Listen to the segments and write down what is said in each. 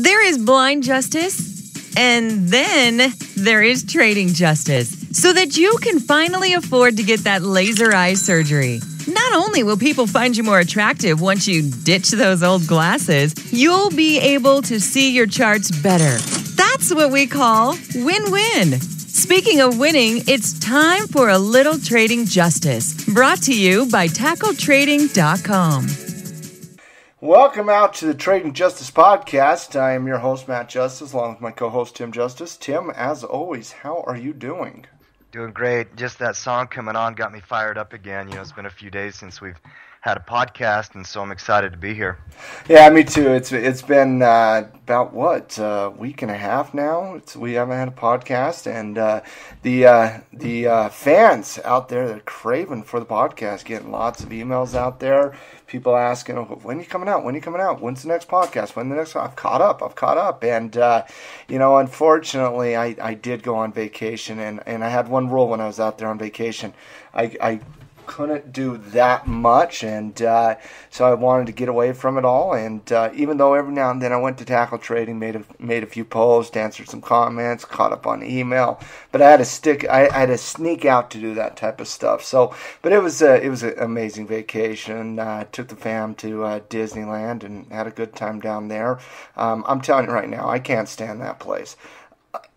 There is blind justice, and then there is trading justice, so that you can finally afford to get that laser eye surgery. Not only will people find you more attractive once you ditch those old glasses, you'll be able to see your charts better. That's what we call win-win. Speaking of winning, it's time for a little trading justice. Brought to you by TackleTrading.com. Welcome out to the Trading Justice Podcast. I am your host, Matt Justice, along with my co-host, Tim Justice. Tim, as always, how are you doing? Doing great. Just that song coming on got me fired up again. You know, it's been a few days since we've had a podcast, and so I'm excited to be here. Yeah, me too. It's been about a week and a half now. We haven't had a podcast, and the fans out there, they're craving for the podcast. Getting lots of emails out there. People asking, when are you coming out? When are you coming out? When's the next podcast? I've caught up. And, unfortunately, I did go on vacation, and I had one rule when I was out there on vacation. I couldn't do that much, and so I wanted to get away from it all. And even though every now and then I went to Tackle Trading, made a few posts, answered some comments, caught up on email, but I had to sneak out to do that type of stuff. So, but it was an amazing vacation. Took the fam to Disneyland and had a good time down there. I'm telling you right now, I can't stand that place,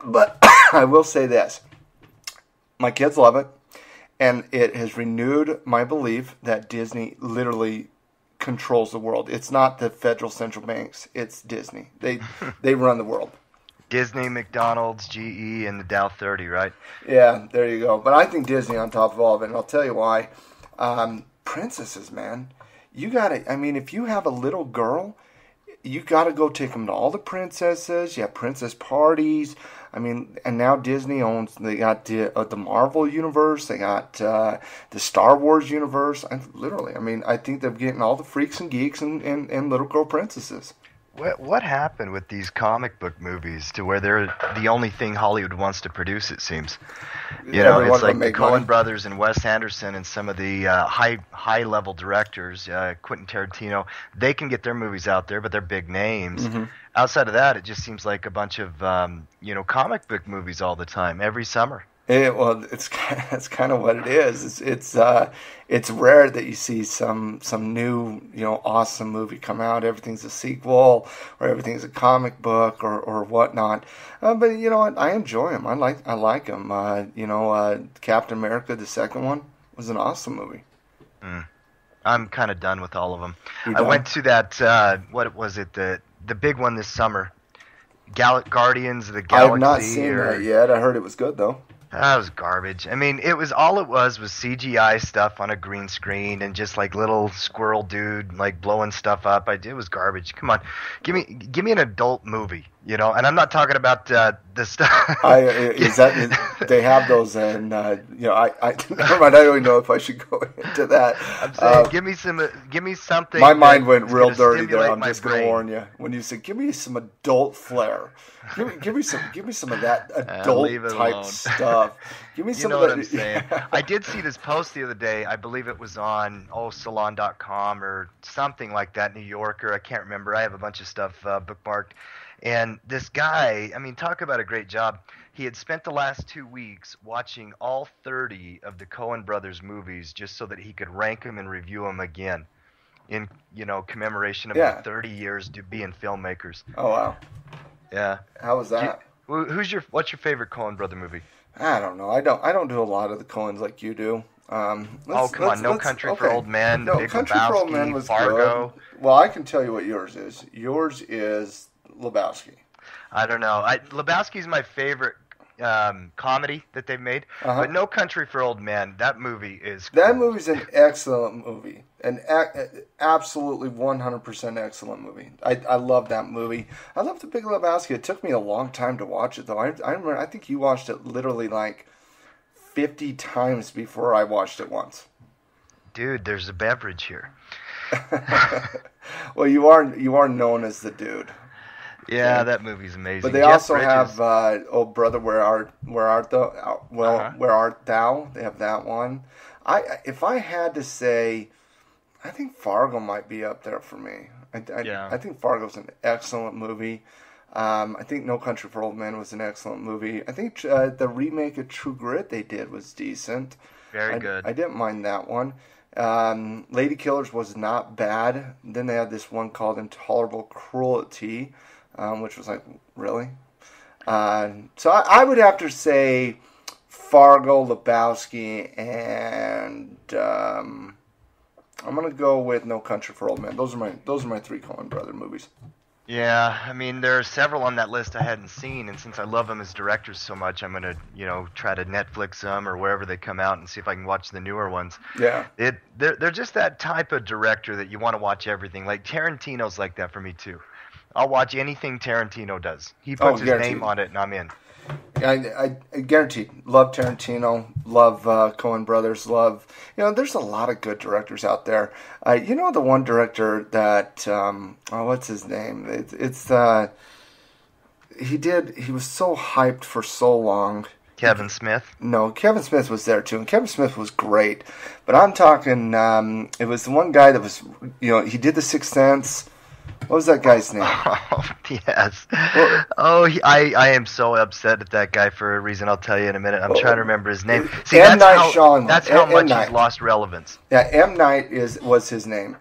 but I will say this: my kids love it. And it has renewed my belief that Disney literally controls the world. It's not the federal central banks. It's Disney. They run the world. Disney, McDonald's, GE, and the Dow 30, right? Yeah, there you go. But I think Disney on top of all of it, and I'll tell you why. Princesses, man. If you have a little girl, you got to go take them to all the princesses. You have princess parties. And now Disney owns, they got the Marvel universe, they got the Star Wars universe. I think they're getting all the freaks and geeks and little girl princesses. What happened with these comic book movies to where they're the only thing Hollywood wants to produce, it seems? It's like the Coen brothers and Wes Anderson and some of the high-level directors, Quentin Tarantino, they can get their movies out there, but they're big names. Mm-hmm. Outside of that, it just seems like a bunch of comic book movies all the time, every summer. It's kind of what it is. It's rare that you see some new awesome movie come out. Everything's a sequel or everything's a comic book or whatnot. But you know what? I enjoy them. I like them. Captain America, the second one, was an awesome movie. I'm kind of done with all of them. I went to that. What was it? The big one this summer, Guardians of the Galaxy. I have not seen that yet. I heard it was good though. That was garbage. It was CGI stuff on a green screen and just like little squirrel dude like blowing stuff up. It was garbage. Come on, give me an adult movie, And I'm not talking about the stuff. They have those, and never mind. I don't even know if I should go into that. I'm saying, give me something. My mind went real dirty there. I'm just going to warn you. When you say, give me some adult flair, give me some of that adult type stuff. Give me some of that. What I'm saying. I did see this post the other day. I believe it was on salon.com or something like that, New Yorker. I can't remember. I have a bunch of stuff bookmarked. And this guy, talk about a great job. He had spent the last 2 weeks watching all 30 of the Coen brothers movies just so that he could rank them and review them again in, commemoration of the 30 years to being filmmakers. Oh, wow. Yeah. How was that? What's your favorite Coen brother movie? I don't know. I don't do a lot of the Coens like you do. No Country for Old Men, No, Big Country for Old Men was Fargo. Good. Well, I can tell you what yours is. Yours is Lebowski. I don't know. Lebowski's my favorite comedy that they've made, but No Country for Old Men, that movie is cool. That movie's an excellent movie. An absolutely 100% excellent movie. I love that movie. I love The Big Lebowski. It took me a long time to watch it, though. I remember, I think you watched it literally like 50 times before I watched it once. Dude, there's a beverage here. Well, you are known as the dude. Yeah, that movie's amazing. But they also have Oh Brother, Where Art Thou? Where Art Thou? They have that one. If I had to say, I think Fargo might be up there for me. I think Fargo's an excellent movie. I think No Country for Old Men was an excellent movie. I think the remake of True Grit they did was decent. Very good. I didn't mind that one. Lady Killers was not bad. Then they had this one called Intolerable Cruelty, which was like, really? So I would have to say Fargo, Lebowski, and I'm gonna go with No Country for Old Men. Those are my three Coen brother movies. Yeah, I mean, there are several on that list I hadn't seen, and since I love them as directors so much, I'm gonna, try to Netflix them or wherever they come out and see if I can watch the newer ones. Yeah. They're just that type of director that you want to watch everything. Like Tarantino's like that for me too. I'll watch anything Tarantino does. He puts his name on it, and I'm in. I guarantee. Love Tarantino. Love Coen Brothers. Love. There's a lot of good directors out there. The one director that what's his name? He was so hyped for so long. Kevin Smith? No, Kevin Smith was there too, and Kevin Smith was great. But I'm talking. It was the one guy that was. He did The Sixth Sense. What was that guy's name? Oh, yes. I am so upset at that guy for a reason I'll tell you in a minute. I'm trying to remember his name. See, Shyamalan. That's how much he's lost relevance. Yeah, M. Night was his name.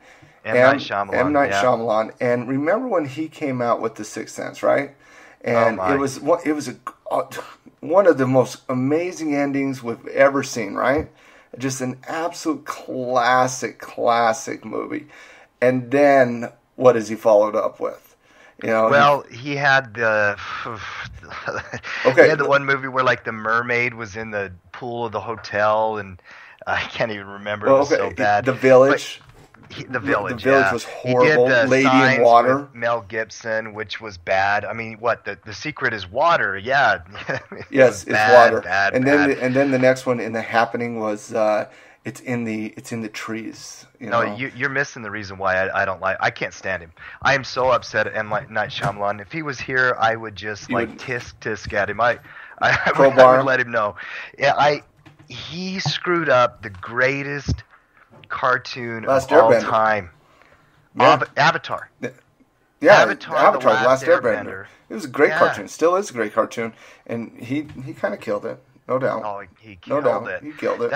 Night Shyamalan. M. Night Shyamalan. And remember when he came out with The Sixth Sense, right? And it was one of the most amazing endings we've ever seen, right? Just an absolute classic movie. And then what has he followed up with? Well, he had the he had the one movie where like the mermaid was in the pool of the hotel, and I can't even remember. It was so bad. The Village. The Village. The Village was horrible. He did Lady Signs in Water. With Mel Gibson, which was bad. I mean, what the secret is water. Yeah. Yes, it's bad, water. Bad, and bad. then the next one in The Happening was it's in the trees. No, you're missing the reason why I can't stand him. I am so upset at M. Night Shyamalan. If he was here, I would just tisk at him. I would let him know. Yeah, he screwed up the greatest cartoon of all time. Yeah. Avatar. Yeah, Avatar, The Last Airbender. It was a great cartoon. Still is a great cartoon, and he kind of killed it, no doubt. Oh, he killed it. He killed it.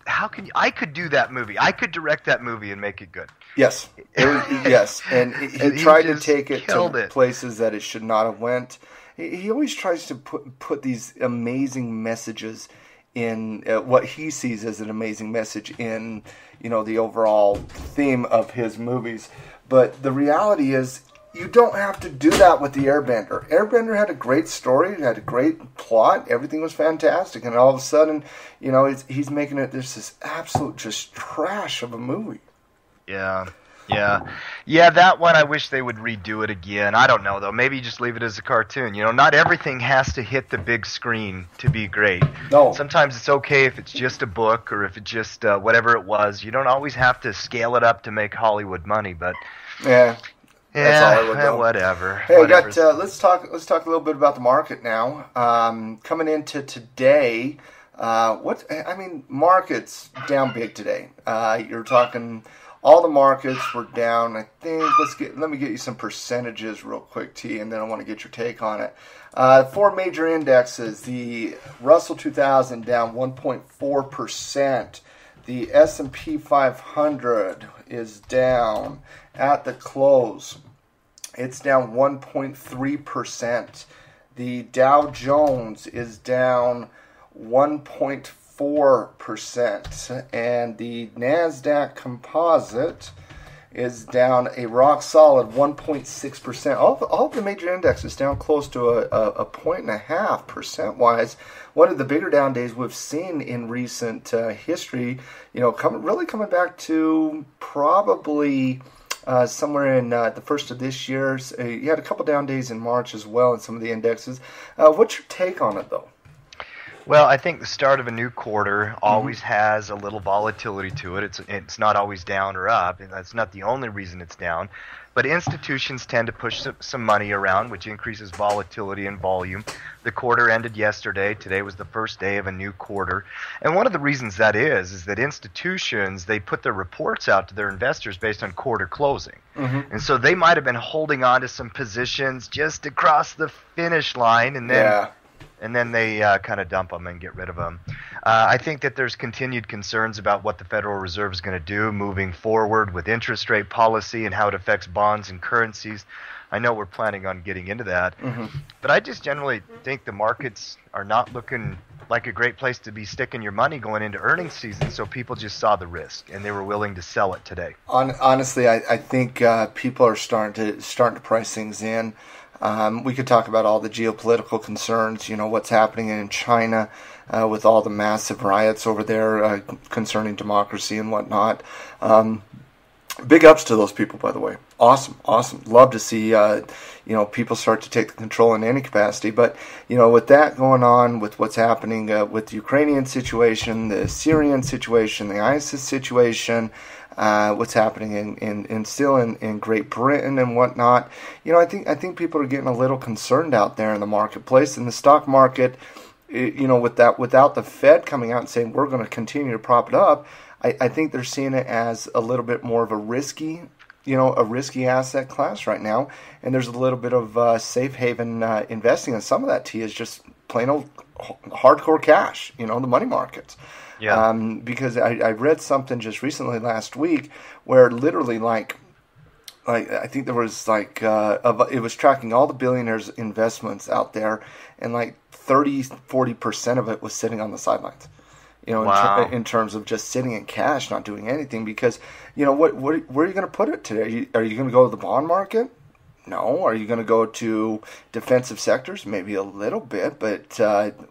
How can you? I could do that movie. I could direct that movie and make it good. Yes, yes, and he tried to take it to places that it should not have went. He always tries to put these amazing messages in what he sees as an amazing message in the overall theme of his movies. But the reality is, you don't have to do that with the Airbender. Airbender had a great story, it had a great plot, everything was fantastic, and all of a sudden, he's making it this absolute just trash of a movie. Yeah. That one I wish they would redo it again. I don't know though. Maybe just leave it as a cartoon. Not everything has to hit the big screen to be great. No. Sometimes it's okay if it's just a book or if it's just whatever it was. You don't always have to scale it up to make Hollywood money, but yeah. That's all I would do. Whatever. Hey, let's talk a little bit about the market now. Coming into today, markets down big today. You're talking all the markets were down. I think let me get you some percentages real quick, T, and then I want to get your take on it. Four major indexes: the Russell 2000 down 1.4%. The S&P 500 is down at the close. It's down 1.3%. The Dow Jones is down 1.4%. And the NASDAQ Composite is down a rock solid 1.6%. All the major indexes down close to a 1.5% percent-wise. One of the bigger down days we've seen in recent history, coming back to probably somewhere in the first of this year. You had a couple down days in March as well in some of the indexes. What's your take on it, though? Well, I think the start of a new quarter always has a little volatility to it. It's not always down or up, and that's not the only reason it's down. But institutions tend to push some money around, which increases volatility and volume. The quarter ended yesterday. Today was the first day of a new quarter. And one of the reasons that is that institutions, they put their reports out to their investors based on quarter closing. And so they might have been holding on to some positions just to cross the finish line, and then they kind of dump them and get rid of them. I think that there's continued concerns about what the Federal Reserve is going to do moving forward with interest rate policy and how it affects bonds and currencies. I know we're planning on getting into that. But I just generally think the markets are not looking like a great place to be sticking your money going into earnings season, so people just saw the risk and they were willing to sell it today. Honestly, I think people are starting to price things in. We could talk about all the geopolitical concerns, what's happening in China with all the massive riots over there concerning democracy and whatnot. Big ups to those people, by the way. Awesome. Love to see, people start to take the control in any capacity. But, with that going on, with what's happening with the Ukrainian situation, the Syrian situation, the ISIS situation, what's happening in Great Britain and whatnot, I think people are getting a little concerned out there in the marketplace. In the stock market, without the Fed coming out and saying we're going to continue to prop it up, I think they're seeing it as a little bit more of a risky asset class right now. And there's a little bit of safe haven investing, and some of that is just plain old hardcore cash, the money markets. Yeah. Because I read something just recently last week where literally I think there was it was tracking all the billionaires' investments out there, and 30-40% of it was sitting on the sidelines. Wow. In terms of just sitting in cash, not doing anything, because where are you going to put it today? Are you going to go to the bond market? No. Are you going to go to defensive sectors? Maybe a little bit, but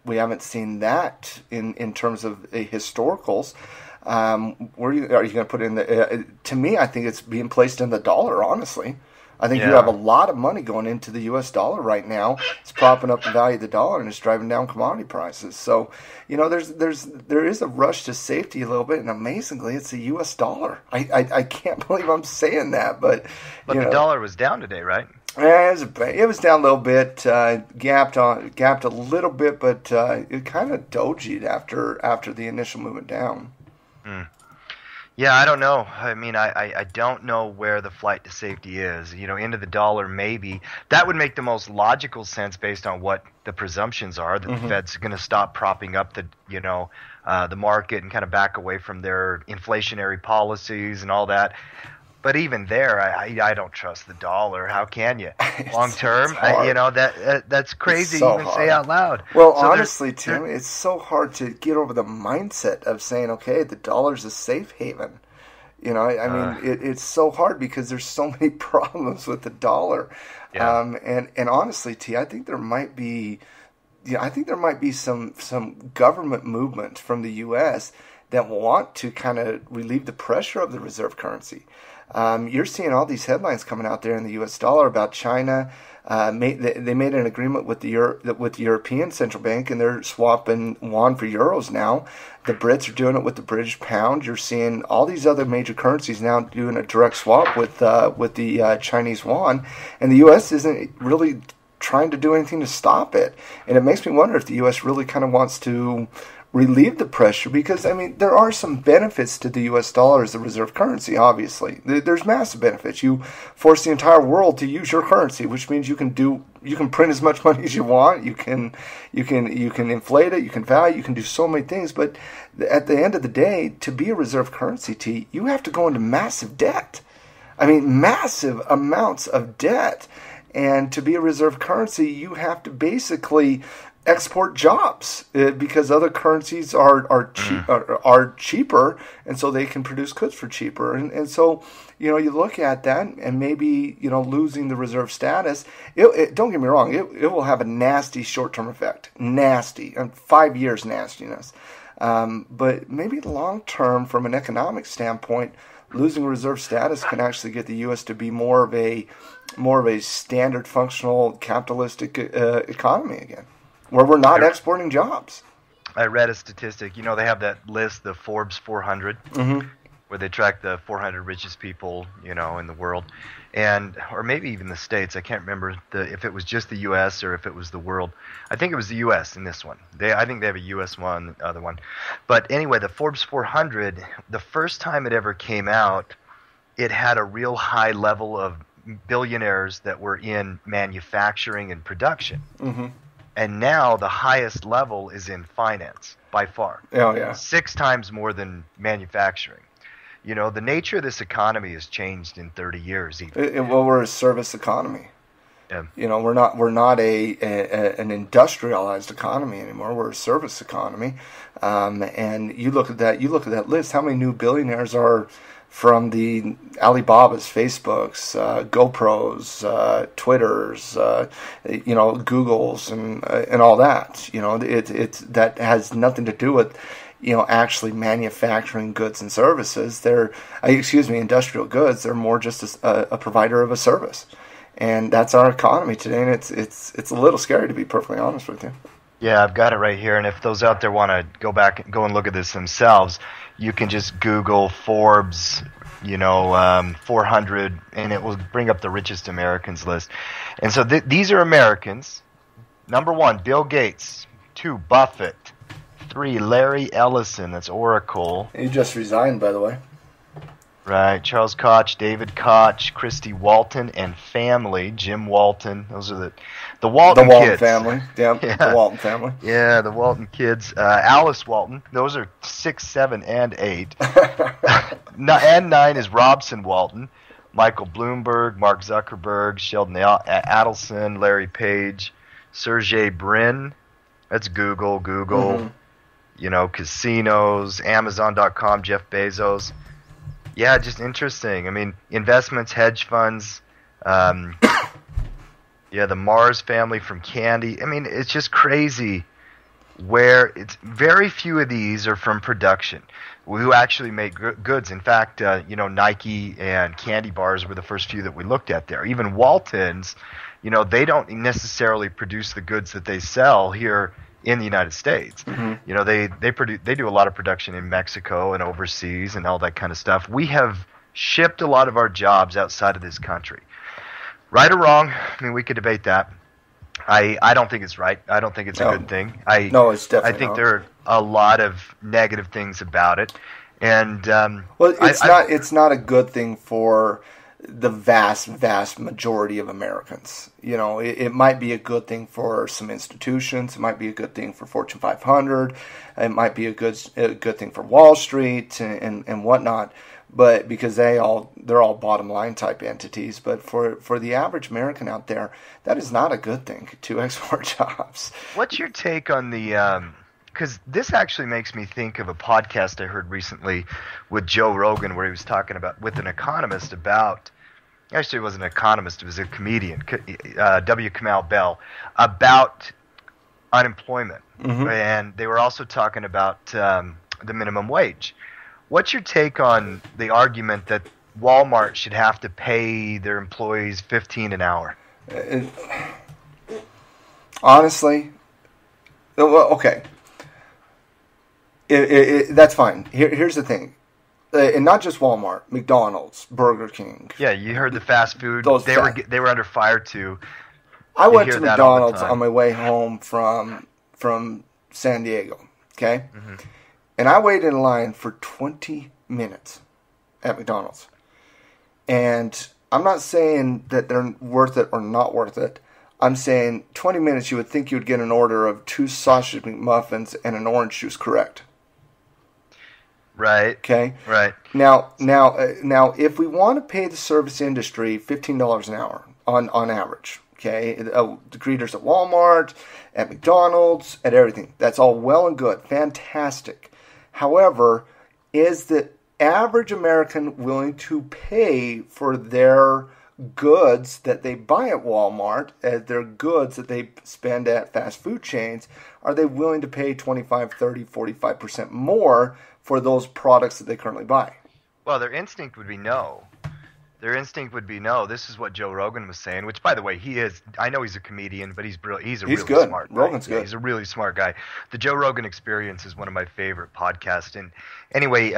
we haven't seen that in terms of historicals. Are you going to put it in the? To me, I think it's being placed in the dollar. Honestly, I think you have a lot of money going into the U.S. dollar right now. It's propping up the value of the dollar and it's driving down commodity prices. So, there is a rush to safety a little bit, and amazingly, it's the U.S. dollar. I can't believe I'm saying that, but the dollar was down today, right? It was down a little bit, gapped a little bit, but it kind of dojied after the initial movement down. Yeah, I don't know. I mean, I don't know where the flight to safety is. Into the dollar, maybe. That would make the most logical sense based on what the presumptions are, that the Fed's going to stop propping up the market and kind of back away from their inflationary policies and all that. But even there, I don't trust the dollar. How can you? Long term, that's crazy to even say out loud. Well, so honestly, Tim, it's so hard to get over the mindset of saying, okay, the dollar's a safe haven. It's so hard because there's so many problems with the dollar. Yeah. And honestly, T, I think there might be some government movement from the U.S. that want to kind of relieve the pressure of the reserve currency. You're seeing all these headlines coming out there in the U.S. dollar about China. They made an agreement with the European Central Bank, and they're swapping yuan for euros now. The Brits are doing it with the British pound. You're seeing all these other major currencies now doing a direct swap with the Chinese yuan, and the U.S. isn't really trying to do anything to stop it. And it makes me wonder if the U.S. really kind of wants to relieve the pressure, because there are some benefits to the U.S. dollar as a reserve currency. Obviously, there's massive benefits. You force the entire world to use your currency, which means you can print as much money as you want. You can inflate it. You can value. You can do so many things. But at the end of the day, to be a reserve currency, you have to go into massive debt. Massive amounts of debt. And to be a reserve currency, you have to basically export jobs because other currencies are cheaper, and so they can produce goods for cheaper. And so, you look at that, and maybe, losing the reserve status, don't get me wrong, it will have a nasty short-term effect. Nasty. 5 years nastiness. But maybe long-term, from an economic standpoint, losing reserve status can actually get the U.S. to be more of a standard functional capitalistic economy again, where we're not exporting jobs. I read a statistic. You know, they have that list, the Forbes 400, where they track the 400 richest people, you know, in the world, or maybe even the states. I can't remember if it was just the U.S. or if it was the world. I think it was the U.S. in this one. I think they have a U.S. one, the other one. But anyway, the Forbes 400, the first time it ever came out, it had a real high level of billionaires that were in manufacturing and production. And now the highest level is in finance, by far. Oh, yeah. 6 times more than manufacturing. You know, the nature of this economy has changed in 30 years. Even. Well, we're a service economy. Yeah. You know, we're not an industrialized economy anymore. We're a service economy. And you look at that list. How many new billionaires are from the Alibabas, Facebooks, GoPros, Twitters, you know, Googles, and all that? You know, it's that has nothing to do with, you know, actually manufacturing goods and services. They're industrial goods. They're more just a provider of a service, and that's our economy today. And it's a little scary, to be perfectly honest with you. Yeah, I've got it right here. And if those out there want to go and look at this themselves, you can just Google Forbes, you know, 400, and it will bring up the richest Americans list. And so these are Americans. Number 1, Bill Gates. 2, Buffett. 3, Larry Ellison. That's Oracle. He just resigned, by the way. Right. Charles Koch, David Koch, Christy Walton, and family. Jim Walton. Those are the Walton kids. Family. Yeah, the Walton family. Yeah, the Walton kids. Alice Walton. Those are 6, 7, and 8. And 9 is Robson Walton. Michael Bloomberg, Mark Zuckerberg, Sheldon Adelson, Larry Page, Sergey Brin. That's Google. You know, casinos, Amazon.com, Jeff Bezos. Yeah, just interesting. I mean, investments, hedge funds, the Mars family from Candy. I mean, it's just crazy where it's very few of these are from production who actually make goods. In fact, you know, Nike and candy bars were the first few that we looked at there. Even Walton's, you know, they don't necessarily produce the goods that they sell here in the United States. You know, they do a lot of production in Mexico and overseas and all that kind of stuff. We have shipped a lot of our jobs outside of this country. Right or wrong, I mean, we could debate that. I don't think it's right. I don't think it's a good thing. No, it's definitely I think not. there are a lot of negative things about it. And well, it's not a good thing for the vast majority of Americans. You know, it might be a good thing for some institutions. It might be a good thing for Fortune 500. It might be a good thing for Wall Street and whatnot. But because they're all bottom line type entities. But for the average American out there, that is not a good thing to export jobs. What's your take on the? Because this actually makes me think of a podcast I heard recently with Joe Rogan, where he was talking with an economist about. Actually, it wasn't an economist; it was a comedian, W. Kamau Bell, about unemployment, and they were also talking about the minimum wage. What's your take on the argument that Walmart should have to pay their employees $15 an hour? Honestly, well, okay. That's fine. Here's the thing. And not just Walmart, McDonald's, Burger King. Yeah, you heard the fast food. They were under fire too. I went to McDonald's on my way home from San Diego, okay? And I waited in line for 20 minutes at McDonald's. And I'm not saying that they're worth it or not worth it. I'm saying 20 minutes you would think you would get an order of 2 sausage McMuffins and an orange juice, correct? Right. Okay. Right. Now, if we want to pay the service industry $15 an hour on average, okay, the greeters at Walmart, at McDonald's, at everything, that's all well and good, fantastic. However, is the average American willing to pay for their goods that they buy at Walmart, their goods that they spend at fast food chains? Are they willing to pay 25, 30, 45% more for those products that they currently buy? Well, their instinct would be no. Their instinct would be, no, this is what Joe Rogan was saying, which, by the way, he is. I know he's a comedian, but he's brilliant. He's really good. Smart guy. Rogan's good. good. He's a really smart guy. The Joe Rogan Experience is one of my favorite podcasts. And anyway,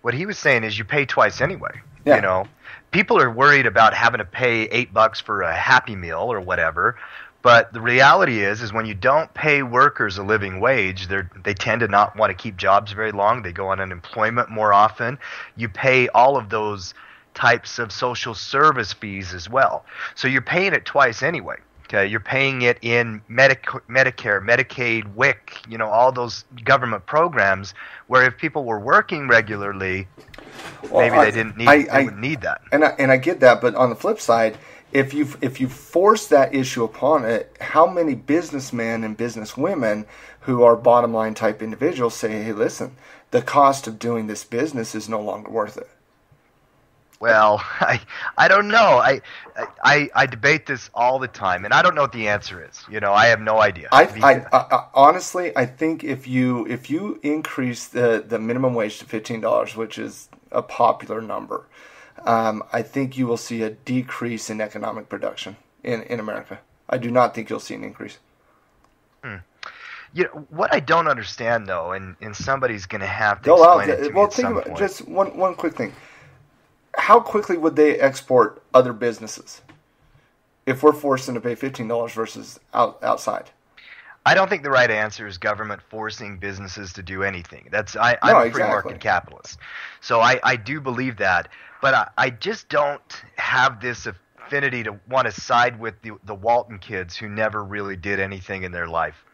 what he was saying is you pay twice anyway. Yeah. You know, people are worried about having to pay $8 for a Happy Meal or whatever. But the reality is when you don't pay workers a living wage, they tend to not want to keep jobs very long. They go on unemployment more often. You pay all of those types of social service fees as well. So you're paying it twice anyway. Okay, you're paying it in Medicare, Medicaid, WIC, all those government programs where if people were working regularly, maybe they wouldn't need that. And I get that, but on the flip side, if you force that issue upon it, how many businessmen and businesswomen who are bottom line type individuals say, hey, listen, the cost of doing this business is no longer worth it? Well, I don't know. I debate this all the time, and I don't know what the answer is. I have no idea. I honestly, I think if you increase the minimum wage to $15, which is a popular number, I think you will see a decrease in economic production in America. I do not think you'll see an increase. What I don't understand, though, and somebody's going to have to explain it to me at some point. Just one quick thing. How quickly would they export other businesses if we're forced them to pay $15 versus outside? I don't think the right answer is government forcing businesses to do anything. I'm a free market capitalist. So I do believe that. But I just don't have this affinity to want to side with the Walton kids who never really did anything in their life.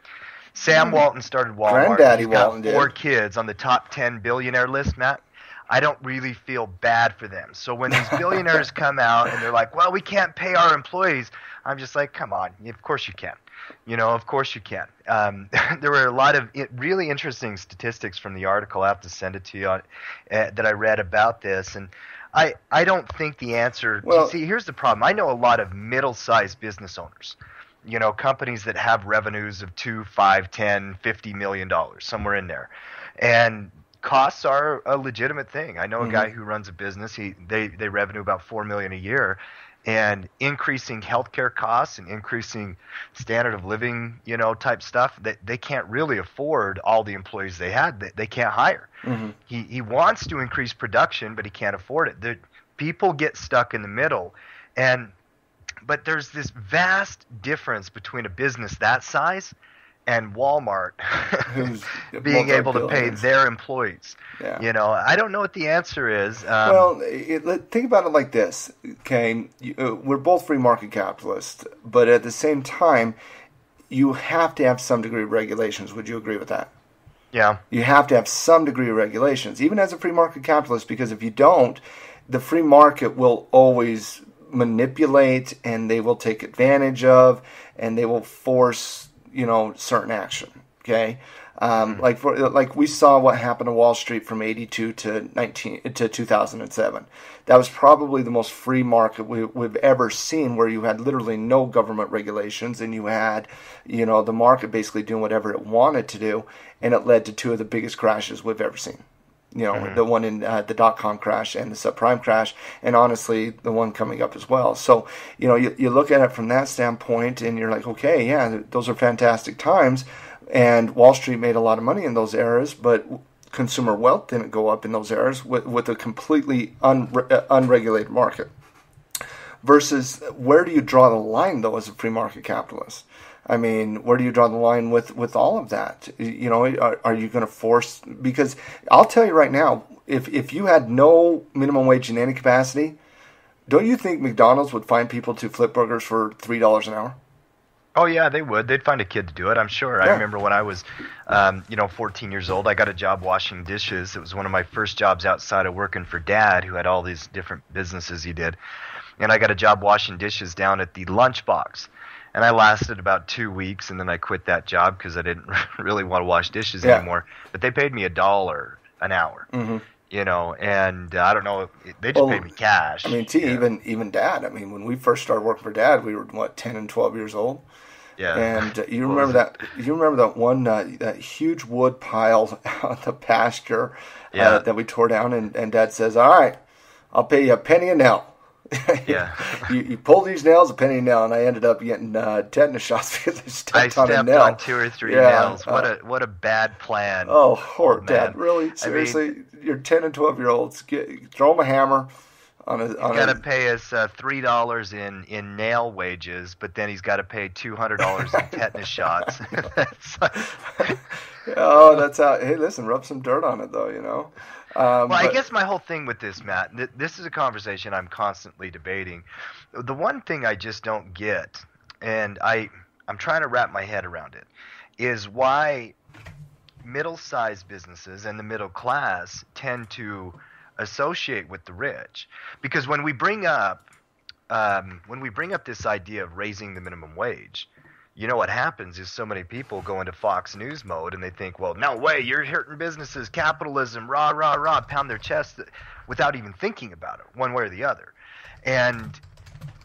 Sam Walton started Walmart. Granddaddy He's got Walton 4 kids on the top 10 billionaire list, Matt. I don't really feel bad for them. So when these billionaires come out and they're like, well, we can't pay our employees, I'm just like, come on, of course you can. Of course you can. There were a lot of really interesting statistics from the article. I have to send it to you that I read about this. And I don't think the answer – see, here's the problem. I know a lot of middle-sized business owners, companies that have revenues of $2, $5, $10, $50 million, somewhere in there. And – costs are a legitimate thing. I know a guy who runs a business. They revenue about $4 million a year, and increasing healthcare costs and increasing standard of living, type stuff. They can't really afford all the employees they had. They can't hire. He wants to increase production, but he can't afford it. People get stuck in the middle, but there's this vast difference between a business that size and Walmart being able to pay their employees. Yeah. I don't know what the answer is. Think about it like this, okay? We're both free market capitalists, but at the same time, you have to have some degree of regulations. Would you agree with that? Yeah. You have to have some degree of regulations, even as a free market capitalist, because if you don't, the free market will always manipulate, and they will take advantage of, and they will force certain action. Okay, like we saw what happened to Wall Street from '82 to 2007. That was probably the most free market we've ever seen, where you had literally no government regulations, and you had the market basically doing whatever it wanted to do, and it led to 2 of the biggest crashes we've ever seen. The one in the dot-com crash and the subprime crash, and honestly, the one coming up as well. So, you look at it from that standpoint, and you're like, okay, yeah, those are fantastic times, and Wall Street made a lot of money in those eras, but consumer wealth didn't go up in those eras with a completely unregulated market. Versus, where do you draw the line, though, as a free market capitalist? I mean, where do you draw the line with all of that? Are you going to force? Because I'll tell you right now, if you had no minimum wage in any capacity, don't you think McDonald's would find people to flip burgers for $3 an hour? Oh, yeah, they would. They'd find a kid to do it, I'm sure. Yeah. I remember when I was, 14 years old, I got a job washing dishes. It was one of my first jobs outside of working for Dad, who had all these different businesses he did. And I got a job washing dishes down at the Lunchbox. And I lasted about 2 weeks, and then I quit that job because I didn't really want to wash dishes anymore. But they paid me $1 an hour, and I don't know, they just paid me cash. I mean, even Dad. I mean, when we first started working for Dad, we were 10 and 12 years old. Yeah. And you remember that? You remember that one that huge wood pile on the pasture that we tore down, and Dad says, "All right, I'll pay you a penny a nail." Yeah. you pull these nails, a penny nail, and I ended up getting tetanus shots because I stepped on a nail. I stepped on 2 or 3 nails. What a bad plan. Oh, Dad, really? Seriously? You're 10 and 12-year-olds. Throw them a hammer. He's got to pay us $3 in nail wages, but then he's got to pay $200 in tetanus shots. That's how. Hey, listen, rub some dirt on it, though. I guess my whole thing with this, Matt, this is a conversation I'm constantly debating. The one thing I just don't get, and I'm trying to wrap my head around it, is why middle-sized businesses and the middle class tend to associate with the rich. Because when we bring up this idea of raising the minimum wage, what happens is so many people go into Fox News mode and they think, well, no way, you're hurting businesses, capitalism, rah, rah, rah, pound their chest without even thinking about it one way or the other. And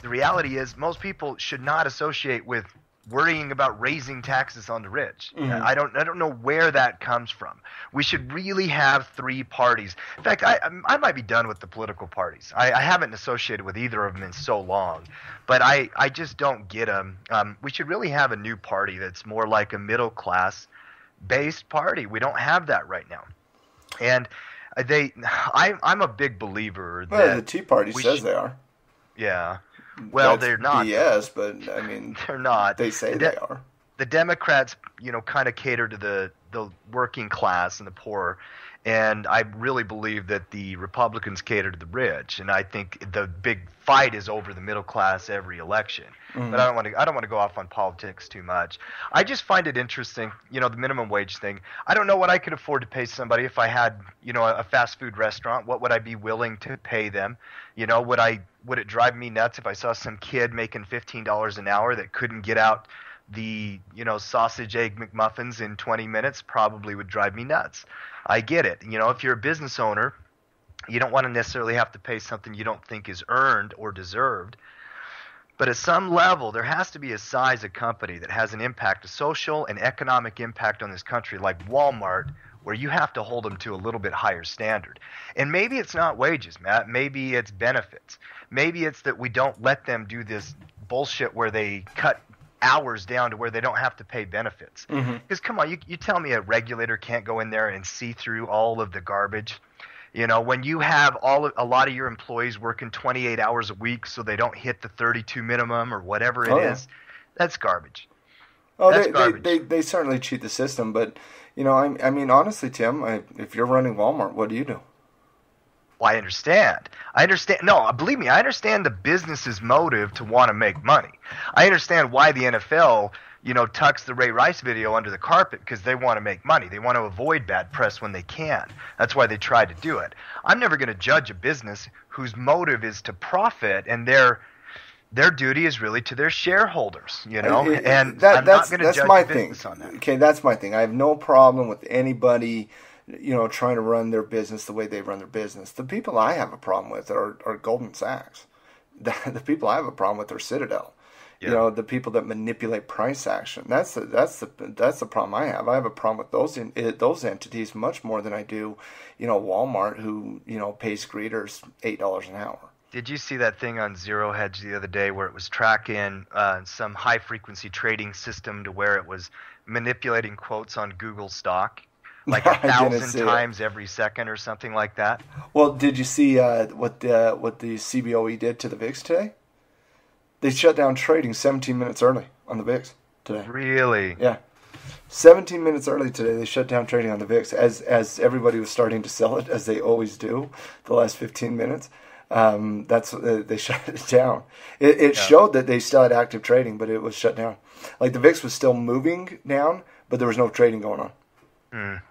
the reality is most people should not associate with worrying about raising taxes on the rich. Mm-hmm. I don't know where that comes from. We should really have 3 parties. In fact, I might be done with the political parties. I haven't associated with either of them in so long, but I just don't get them. We should really have a new party that's more like a middle class based party. We don't have that right now, and I'm a big believer that the Tea Party says they are. Yeah. Well, they're not. BS, but I mean, they're not. They say they are. The Democrats, kind of cater to the working class and the poor, and I really believe that the Republicans cater to the rich. And I think the big fight is over the middle class every election. Mm-hmm. But I don't want to go off on politics too much. I just find it interesting, the minimum wage thing. I don't know what I could afford to pay somebody if I had, a fast food restaurant. What would I be willing to pay them? Would it drive me nuts if I saw some kid making $15 an hour that couldn't get out the, sausage egg McMuffins in 20 minutes? Probably would drive me nuts. I get it. If you're a business owner, you don't want to necessarily have to pay something you don't think is earned or deserved. But at some level, there has to be a size of company that has an impact, a social and economic impact on this country, like Walmart, where you have to hold them to a little bit higher standard. And maybe it's not wages, Matt. Maybe it's benefits. Maybe it's that we don't let them do this bullshit where they cut hours down to where they don't have to pay benefits. Because come on, you tell me a regulator can't go in there and see through all of the garbage. When you have a lot of your employees working 28 hours a week so they don't hit the 32 minimum or whatever it is, that's garbage. Oh, they certainly cheat the system, but I mean, honestly, Tim, if you're running Walmart, what do you do? Well, I understand. No, believe me, I understand the business's motive to want to make money. I understand why the NFL, tucks the Ray Rice video under the carpet, because they want to make money. They want to avoid bad press when they can. That's why they try to do it. I'm never going to judge a business whose motive is to profit, and their duty is really to their shareholders, And I'm not going to judge my business thing on that. Okay, that's my thing. I have no problem with anybody, trying to run their business the way they run their business. The people I have a problem with are Goldman Sachs. The people I have a problem with are Citadel. Yeah. The people that manipulate price action. That's the problem I have. I have a problem with those entities much more than I do, Walmart, who pays greeters $8 an hour. Did you see that thing on Zero Hedge the other day where it was tracking some high-frequency trading system to where it was manipulating quotes on Google stock? Like 1,000 times every second or something like that? Well, did you see what the CBOE did to the VIX today? They shut down trading 17 minutes early on the VIX today. Really? Yeah. 17 minutes early today, they shut down trading on the VIX as everybody was starting to sell it, as they always do, the last 15 minutes. They shut it down. It showed that they still had active trading, but it was shut down. Like the VIX was still moving down, but there was no trading going on. Mm.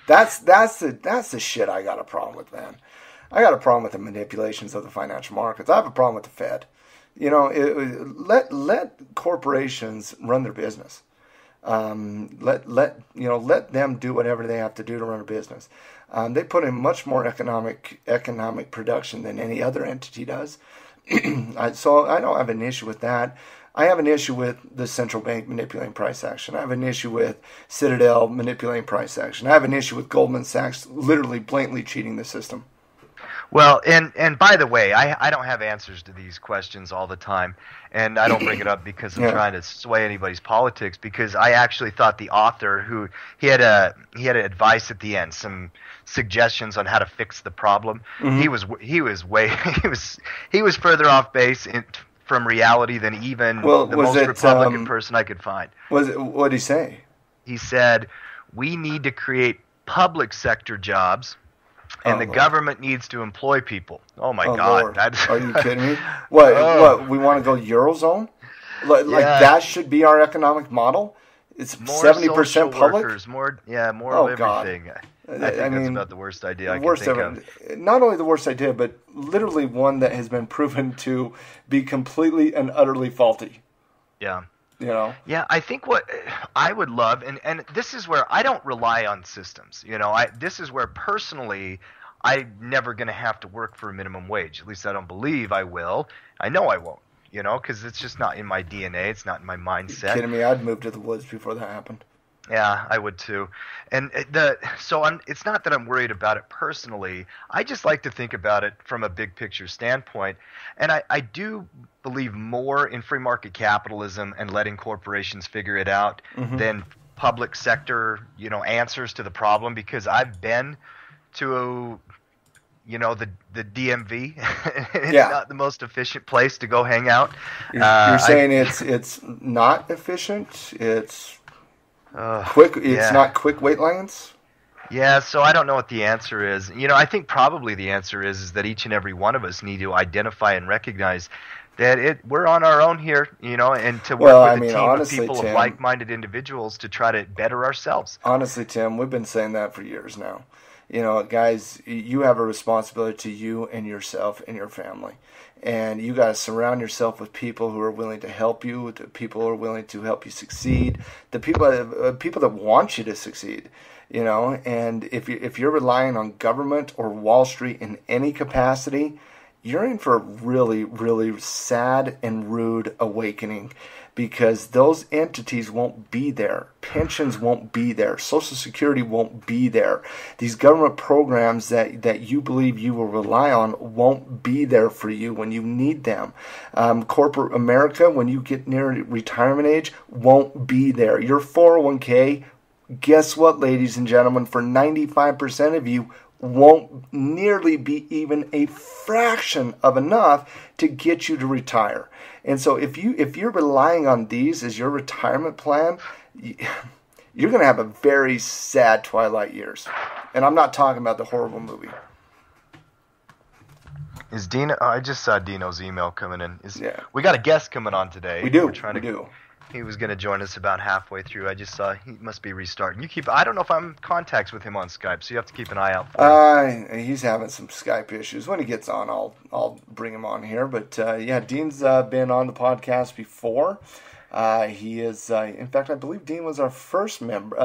That's the shit I got a problem with, man. I got a problem with the manipulations of the financial markets. I have a problem with the Fed. Let corporations run their business. Let them do whatever they have to do to run a business. They put in much more economic production than any other entity does. So I don't have an issue with that. I have an issue with the central bank manipulating price action. I have an issue with Citadel manipulating price action. I have an issue with Goldman Sachs literally blatantly cheating the system. Well, and by the way, I don't have answers to these questions all the time, and I don't bring it up because I'm trying to sway anybody's politics. Because I actually thought the author, who he had advice at the end, some suggestions on how to fix the problem. Mm-hmm. He was further off base from reality than even the most Republican person I could find. What did he say? He said, we need to create public sector jobs, and the government needs to employ people. Oh, my God. Are you kidding me? What? We want to go Eurozone? Like that should be our economic model? It's more 70% public? Workers, more of everything. God. I think that's about the worst idea I can think of. Not only the worst idea, but literally one that has been proven to be completely and utterly faulty. Yeah. You know? Yeah, I think what I would love, and this is where I don't rely on systems. This is where personally I'm never going to have to work for a minimum wage. At least I don't believe I will. I know I won't, because it's just not in my DNA. It's not in my mindset. You're kidding me? I'd move to the woods before that happened. Yeah, I would too. And it's not that I'm worried about it personally. I just like to think about it from a big picture standpoint. And I do believe more in free market capitalism and letting corporations figure it out than public sector, answers to the problem, because I've been to the DMV. It's not the most efficient place to go hang out. You're saying it's not efficient? It's quick. It's not quick wait lines. Yeah, so I don't know what the answer is. I think probably the answer is that each and every one of us need to identify and recognize that we're on our own here, and to work with a team of people, Tim, of like-minded individuals to try to better ourselves. Honestly, Tim, we've been saying that for years now. Guys, you have a responsibility to you and yourself and your family. And you got to surround yourself with people who are willing to help you, the people who are willing to help you succeed, the people that want you to succeed. And if you're relying on government or Wall Street in any capacity, you're in for a really, really sad and rude awakening, because those entities won't be there. Pensions won't be there. Social Security won't be there. These government programs that you believe you will rely on won't be there for you when you need them. Corporate America, when you get near retirement age, won't be there. Your 401k, guess what, ladies and gentlemen, for 95% of you, won't nearly be even a fraction of enough to get you to retire. And so if you're relying on these as your retirement plan, you're going to have a very sad twilight years. And I'm not talking about the horrible movie. Is Dino? I just saw Dino's email coming in. We got a guest coming on today. We do. He was going to join us about halfway through. I just saw he must be restarting. I don't know if I'm in contacts with him on Skype, so you have to keep an eye out for him. He's having some Skype issues. When he gets on, I'll bring him on here. But Dean's been on the podcast before. He is, in fact, I believe Dean was our first guest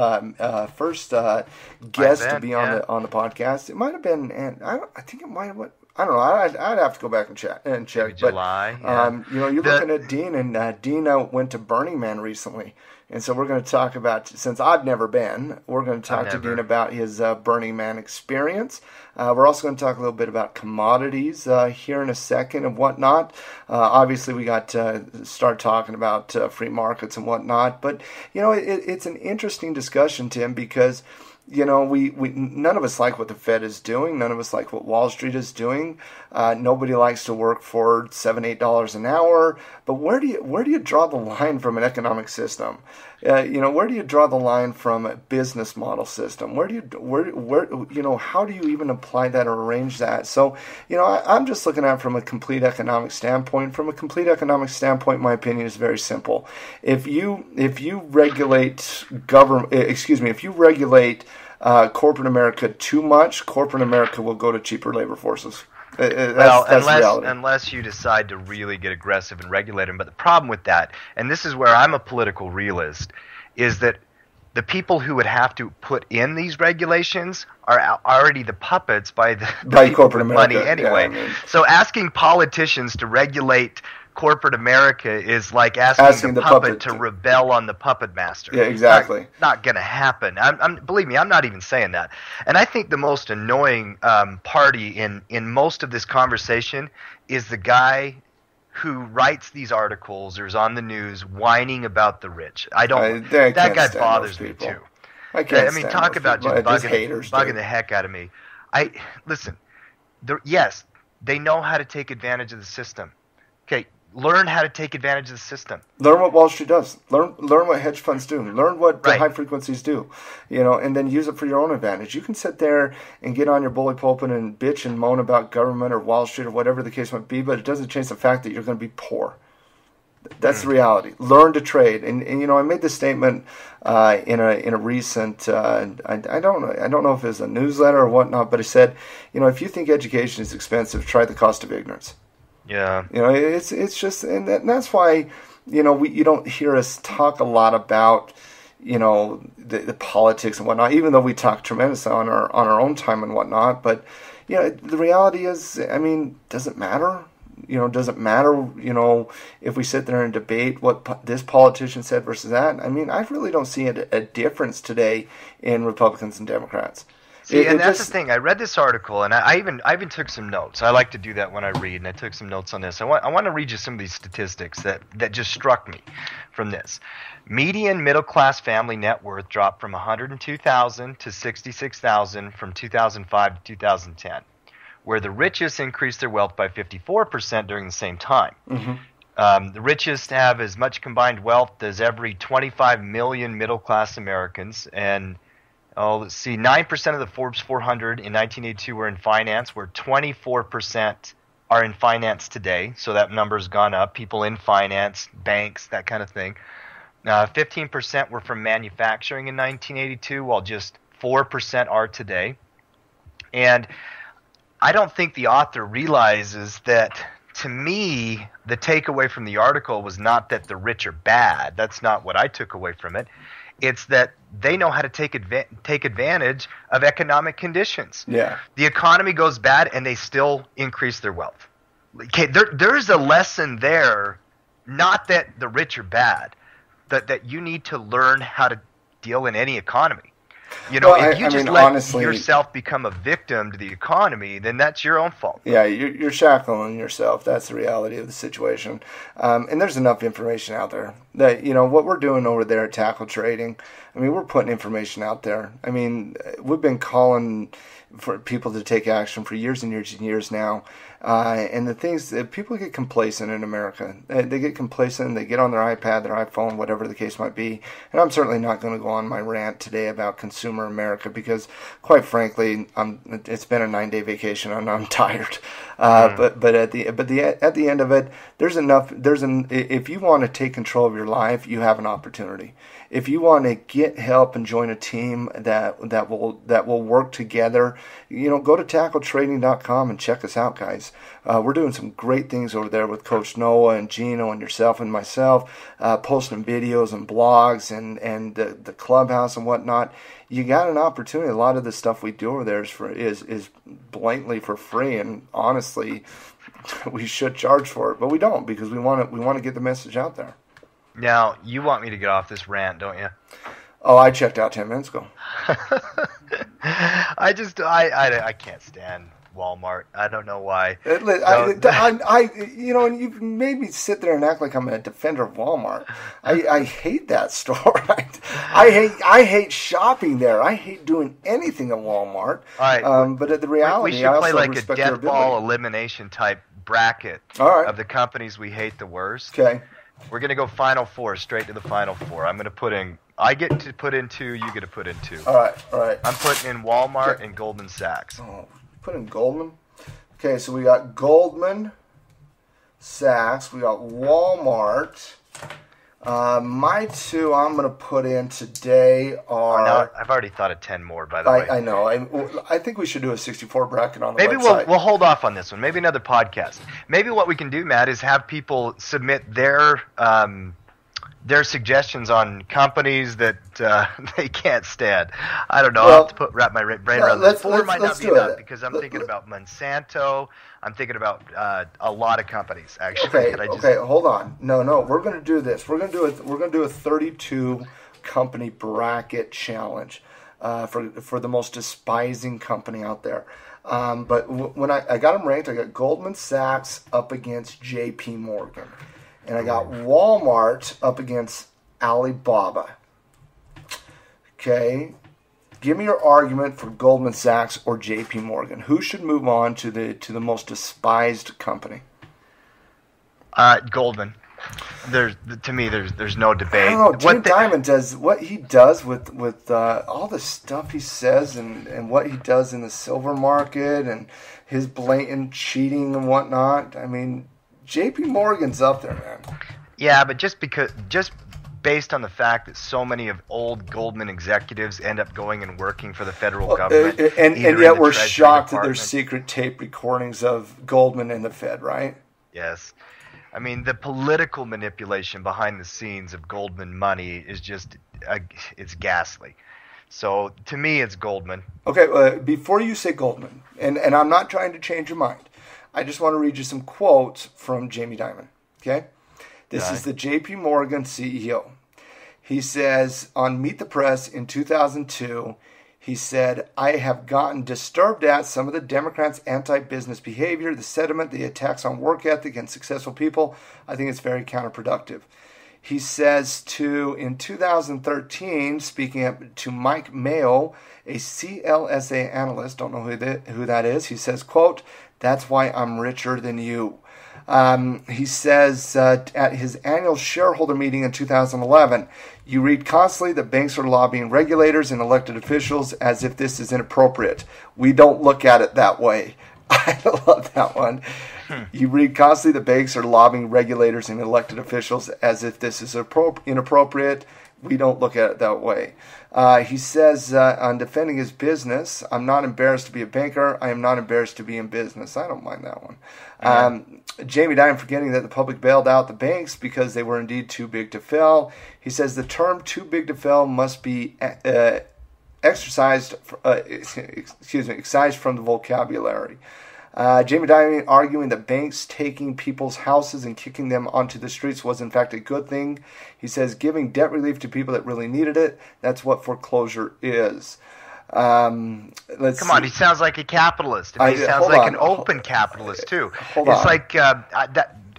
to be on the podcast. It might have been, and I think it might have. I don't know. I'd have to go back and check. Maybe July. You're looking at Dean, and Dean went to Burning Man recently, and so we're going to talk about. Since I've never been, we're going to talk to Dean about his Burning Man experience. We're also going to talk a little bit about commodities here in a second and whatnot. Obviously, we got to start talking about free markets and whatnot. But it's an interesting discussion, Tim, because. We none of us like what the Fed is doing. None of us like what Wall Street is doing. Nobody likes to work for $7-8 an hour. But where do you draw the line from an economic system? Where do you draw the line from a business model system? How do you even apply that or arrange that? So, I'm just looking at it from a complete economic standpoint. From a complete economic standpoint, my opinion is very simple. If you regulate corporate America too much, corporate America will go to cheaper labor forces. That's reality. Unless you decide to really get aggressive and regulate them. But the problem with that, and this is where I'm a political realist, is that the people who would have to put in these regulations are already the puppets by people corporate with America. Money anyway. So asking politicians to regulate corporate America is like asking the puppet to rebel on the puppet master. Yeah, exactly. Not going to happen. Believe me, I'm not even saying that. And I think the most annoying party in most of this conversation is the guy who writes these articles or is on the news whining about the rich. That guy bothers me too. I mean, talk about just bugging the heck out of me. Listen. Yes, they know how to take advantage of the system. Okay, learn how to take advantage of the system. Learn what Wall Street does. Learn what hedge funds do. Learn what the high frequencies do. And then use it for your own advantage. You can sit there and get on your bully pulpit and bitch and moan about government or Wall Street or whatever the case might be, but it doesn't change the fact that you're going to be poor. That's the reality. Learn to trade, and I made this statement in a recent. I don't know if it was a newsletter or whatnot, but I said, if you think education is expensive, try the cost of ignorance. Yeah. It's just, and that's why you don't hear us talk a lot about the politics and whatnot, even though we talk tremendously on our own time and whatnot. But the reality is, does it matter? Does it matter, if we sit there and debate what this politician said versus that? I really don't see a difference today in Republicans and Democrats. See, and that's the thing. I read this article, and I even took some notes. I like to do that when I read, and I took some notes on this. I want to read you some of these statistics that just struck me from this. Median middle-class family net worth dropped from $102,000 to $66,000 from 2005 to 2010. Where the richest increased their wealth by 54% during the same time. Mm-hmm. The richest have as much combined wealth as every 25 million middle-class Americans. And let's see, 9% of the Forbes 400 in 1982 were in finance, where 24% are in finance today. So that number's gone up. People in finance, banks, that kind of thing. 15% were from manufacturing in 1982, while just 4% are today. And I don't think the author realizes that, to me, the takeaway from the article was not that the rich are bad. That's not what I took away from it. It's that they know how to take advantage of economic conditions. Yeah. The economy goes bad, and they still increase their wealth. Okay, there's a lesson there, not that the rich are bad, that you need to learn how to deal in any economy. If you just let yourself become a victim to the economy, then that's your own fault. Yeah, you're shackling yourself. That's the reality of the situation. And there's enough information out there that, what we're doing over there at Tackle Trading, we're putting information out there. We've been calling for people to take action for years and years and years now. And the things that people get complacent in America. They get complacent, they get on their iPad, their iPhone, whatever the case might be. And I'm certainly not going to go on my rant today about consumer America because, quite frankly, it's been a 9-day vacation and I'm tired. But at the end of it, there's enough. If you want to take control of your life, you have an opportunity. If you want to get help and join a team that will work together, go to tackletrading.com and check us out, guys. We're doing some great things over there with Coach Noah and Gino and yourself and myself, posting videos and blogs and the clubhouse and whatnot. You got an opportunity. A lot of the stuff we do over there is blatantly for free, and honestly, we should charge for it, but we don't because we want to get the message out there. Now, you want me to get off this rant, don't you? Oh, I checked out 10 minutes ago. I can't stand Walmart. I don't know why. And you've made me sit there and act like I'm a defender of Walmart. I hate that store. I hate shopping there. I hate doing anything at Walmart. All right. But the reality, we should play like a death ball elimination type bracket of the companies we hate the worst. Okay. We're going to go Final Four, straight to the Final Four. I'm going to put in, I get to put in 2, you get to put in 2. All right. I'm putting in Walmart and Goldman Sachs. Oh, put in Goldman? Okay, so we got Goldman Sachs, we got Walmart. My 2 I'm going to put in today are... No, I've already thought of 10 more, by the way. I know. I think we should do a 64 bracket on the Maybe website. we'll hold off on this one. Maybe another podcast. Maybe what we can do, Matt, is have people submit their their suggestions on companies that they can't stand. I don't know. Well, I'll have to wrap my brain around this. Four might not be enough because I'm thinking about Monsanto. I'm thinking about a lot of companies actually. Okay, hold on. No, we're going to do this. We're going to do a 32 company bracket challenge for the most despising company out there. But when I got them ranked, I got Goldman Sachs up against J.P. Morgan. And I got Walmart up against Alibaba. Okay. Give me your argument for Goldman Sachs or J.P. Morgan. Who should move on to the most despised company? Goldman. To me, there's no debate. I don't know. Jim Dimon does what he does with all the stuff he says and what he does in the silver market and his blatant cheating and whatnot. I mean, J.P. Morgan's up there, man. Yeah, but just based on the fact that so many of old Goldman executives end up going and working for the federal government, and yet we're shocked that there's secret tape recordings of Goldman and the Fed, right? Yes. I mean, the political manipulation behind the scenes of Goldman money is just, it's ghastly. So, to me, it's Goldman. Okay, before you say Goldman, and I'm not trying to change your mind, I just want to read you some quotes from Jamie Dimon, okay? This is the J.P. Morgan CEO. He says on Meet the Press in 2002, he said, I have gotten disturbed at some of the Democrats' anti-business behavior, the sentiment, the attacks on work ethic and successful people. I think it's very counterproductive. He says in 2013, speaking to Mike Mayo, a CLSA analyst, don't know who that is, he says, quote, that's why I'm richer than you. He says at his annual shareholder meeting in 2011, you read constantly that banks are lobbying regulators and elected officials as if this is inappropriate. We don't look at it that way. I love that one. You read constantly that banks are lobbying regulators and elected officials as if this is inappropriate. We don't look at it that way. He says on defending his business, I'm not embarrassed to be a banker. I am not embarrassed to be in business. I don't mind that one. Jamie Dimon forgetting that the public bailed out the banks because they were indeed too big to fail. He says the term too big to fail must be excised from the vocabulary. Jamie Dimon arguing that banks taking people's houses and kicking them onto the streets was in fact a good thing. He says giving debt relief to people that really needed it, that's what foreclosure is. Come on, he sounds like a capitalist. And he sounds like an open capitalist too. I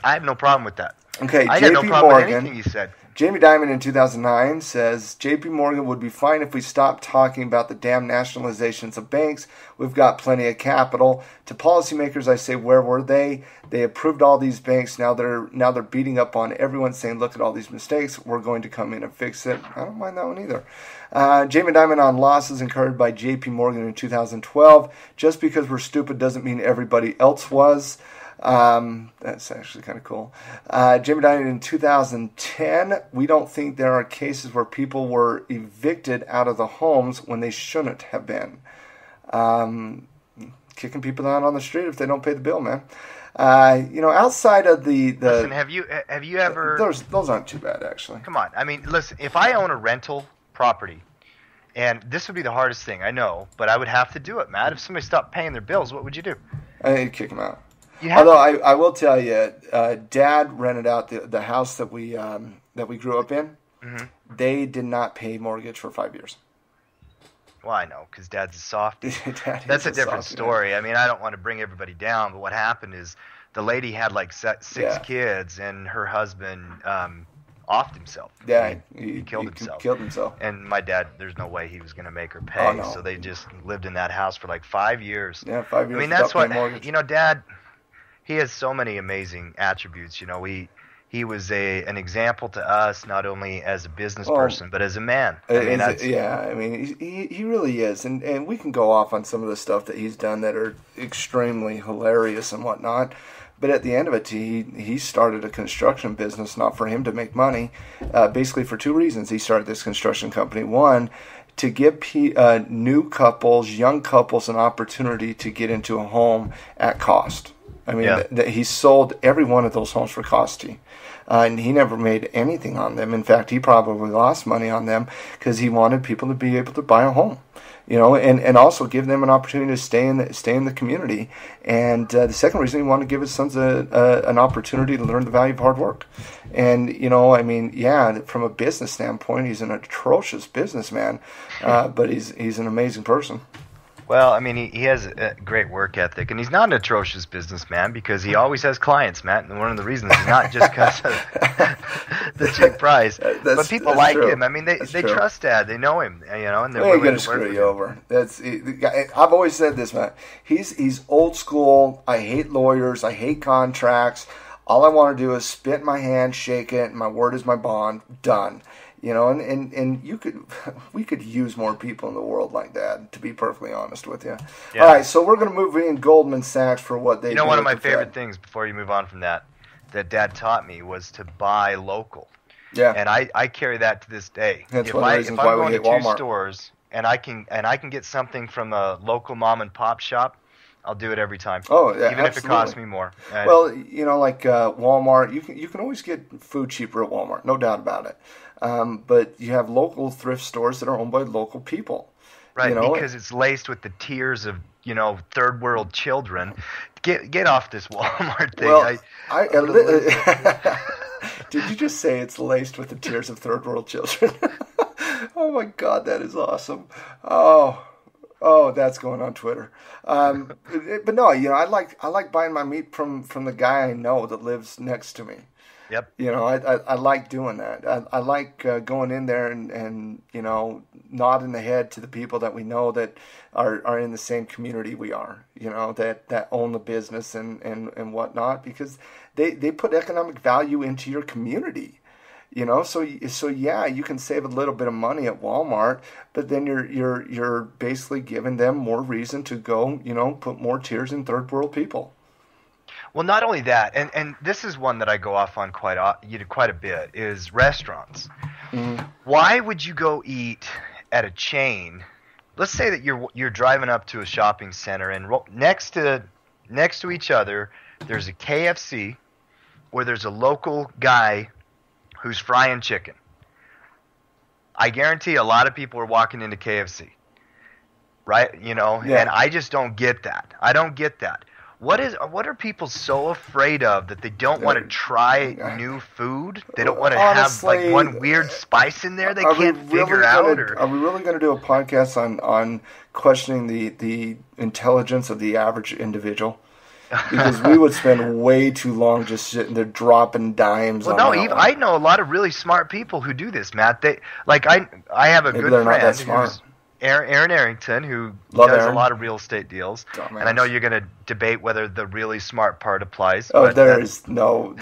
have no problem with that. Okay, I got no problem with anything you said. Jamie Dimon in 2009 says, J.P. Morgan would be fine if we stopped talking about the damn nationalizations of banks. We've got plenty of capital. To policymakers, I say, where were they? They approved all these banks. Now they're beating up on everyone saying, look at all these mistakes. We're going to come in and fix it. I don't mind that one either. Jamie Dimon on losses incurred by J.P. Morgan in 2012. Just because we're stupid doesn't mean everybody else was. That's actually kind of cool. Jamie Dimon in 2010, we don't think there are cases where people were evicted out of the homes when they shouldn't have been. Kicking people out on the street if they don't pay the bill, man. Outside of the listen, have you ever? Those aren't too bad, actually. Come on, I mean, listen. If I own a rental property, and this would be the hardest thing, I know, but I would have to do it, Matt. If somebody stopped paying their bills, what would you do? I'd kick them out. Although I will tell you, Dad rented out the house that we grew up in. Mm-hmm. They did not pay mortgage for 5 years. Well, I know, because Dad's a softie. That's a different story. I mean, I don't want to bring everybody down, but what happened is the lady had like six kids, and her husband offed himself. Yeah, he killed himself. Killed himself. And my dad, there's no way he was going to make her pay. Oh, no. So they just lived in that house for like 5 years. Yeah, 5 years. I mean, that's what, Dad, he has so many amazing attributes. He was an example to us, not only as a business person, but as a man. He really is. And we can go off on some of the stuff that he's done that are extremely hilarious and whatnot. But at the end of it, he started a construction business, not for him to make money, basically for two reasons. He started this construction company. One, to give new couples, young couples, an opportunity to get into a home at cost. I mean, he sold every one of those homes for costy. And he never made anything on them. In fact, he probably lost money on them because he wanted people to be able to buy a home, and also give them an opportunity to stay in the community. And the second reason, he wanted to give his sons an opportunity to learn the value of hard work. And from a business standpoint, he's an atrocious businessman, but he's an amazing person. Well, I mean, he has a great work ethic, and he's not an atrocious businessman because he always has clients, Matt. And one of the reasons is not just because of the cheap price, but people like him. I mean, they trust Dad, they know him, and they're willing to work with him. Over. I've always said this, Matt. He's old school. I hate lawyers. I hate contracts. All I want to do is spit my hand, shake it, and my word is my bond. Done. And we could use more people in the world like that, to be perfectly honest with you. Yeah. All right, so we're going to move in Goldman Sachs for what they do. One of my favorite things, before you move on from that Dad taught me was to buy local. Yeah. And I carry that to this day. That's one of the reasons why we hate Walmart. If I'm going to two stores and I can get something from a local mom and pop shop, I'll do it every time. Oh, yeah, even if it costs me more. Well, like Walmart, you can always get food cheaper at Walmart, no doubt about it. But you have local thrift stores that are owned by local people. Right, because it's laced with the tears of, third world children. Get off this Walmart thing. Well, did you just say it's laced with the tears of third world children? Oh my God, that is awesome. Oh, that's going on Twitter. But no, I like buying my meat from the guy I know that lives next to me. Yep. I like doing that. I like going in there and nodding the head to the people that we know that are in the same community we are, that own the business and whatnot, because they put economic value into your community. So yeah, you can save a little bit of money at Walmart, but then you're basically giving them more reason to go, put more tears in third world people. Well, not only that, and this is one that I go off on quite a bit, is restaurants. Mm-hmm. Why would you go eat at a chain? Let's say that you're driving up to a shopping center, and next to each other, there's a KFC, or there's a local guy who's frying chicken. I guarantee a lot of people are walking into KFC, right? Yeah. And I just don't get that. I don't get that. What are people so afraid of that they don't want to try new food? They don't want to have like one weird spice in there they can't figure out? Are we really going to do a podcast on questioning the intelligence of the average individual? Because we would spend way too long just sitting there dropping dimes. Well, I know a lot of really smart people who do this, Matt. I have a good friend who's Aaron Arrington, who does a lot of real estate deals. Dumbass. And I know you're going to debate whether the really smart part applies. Oh, there is no...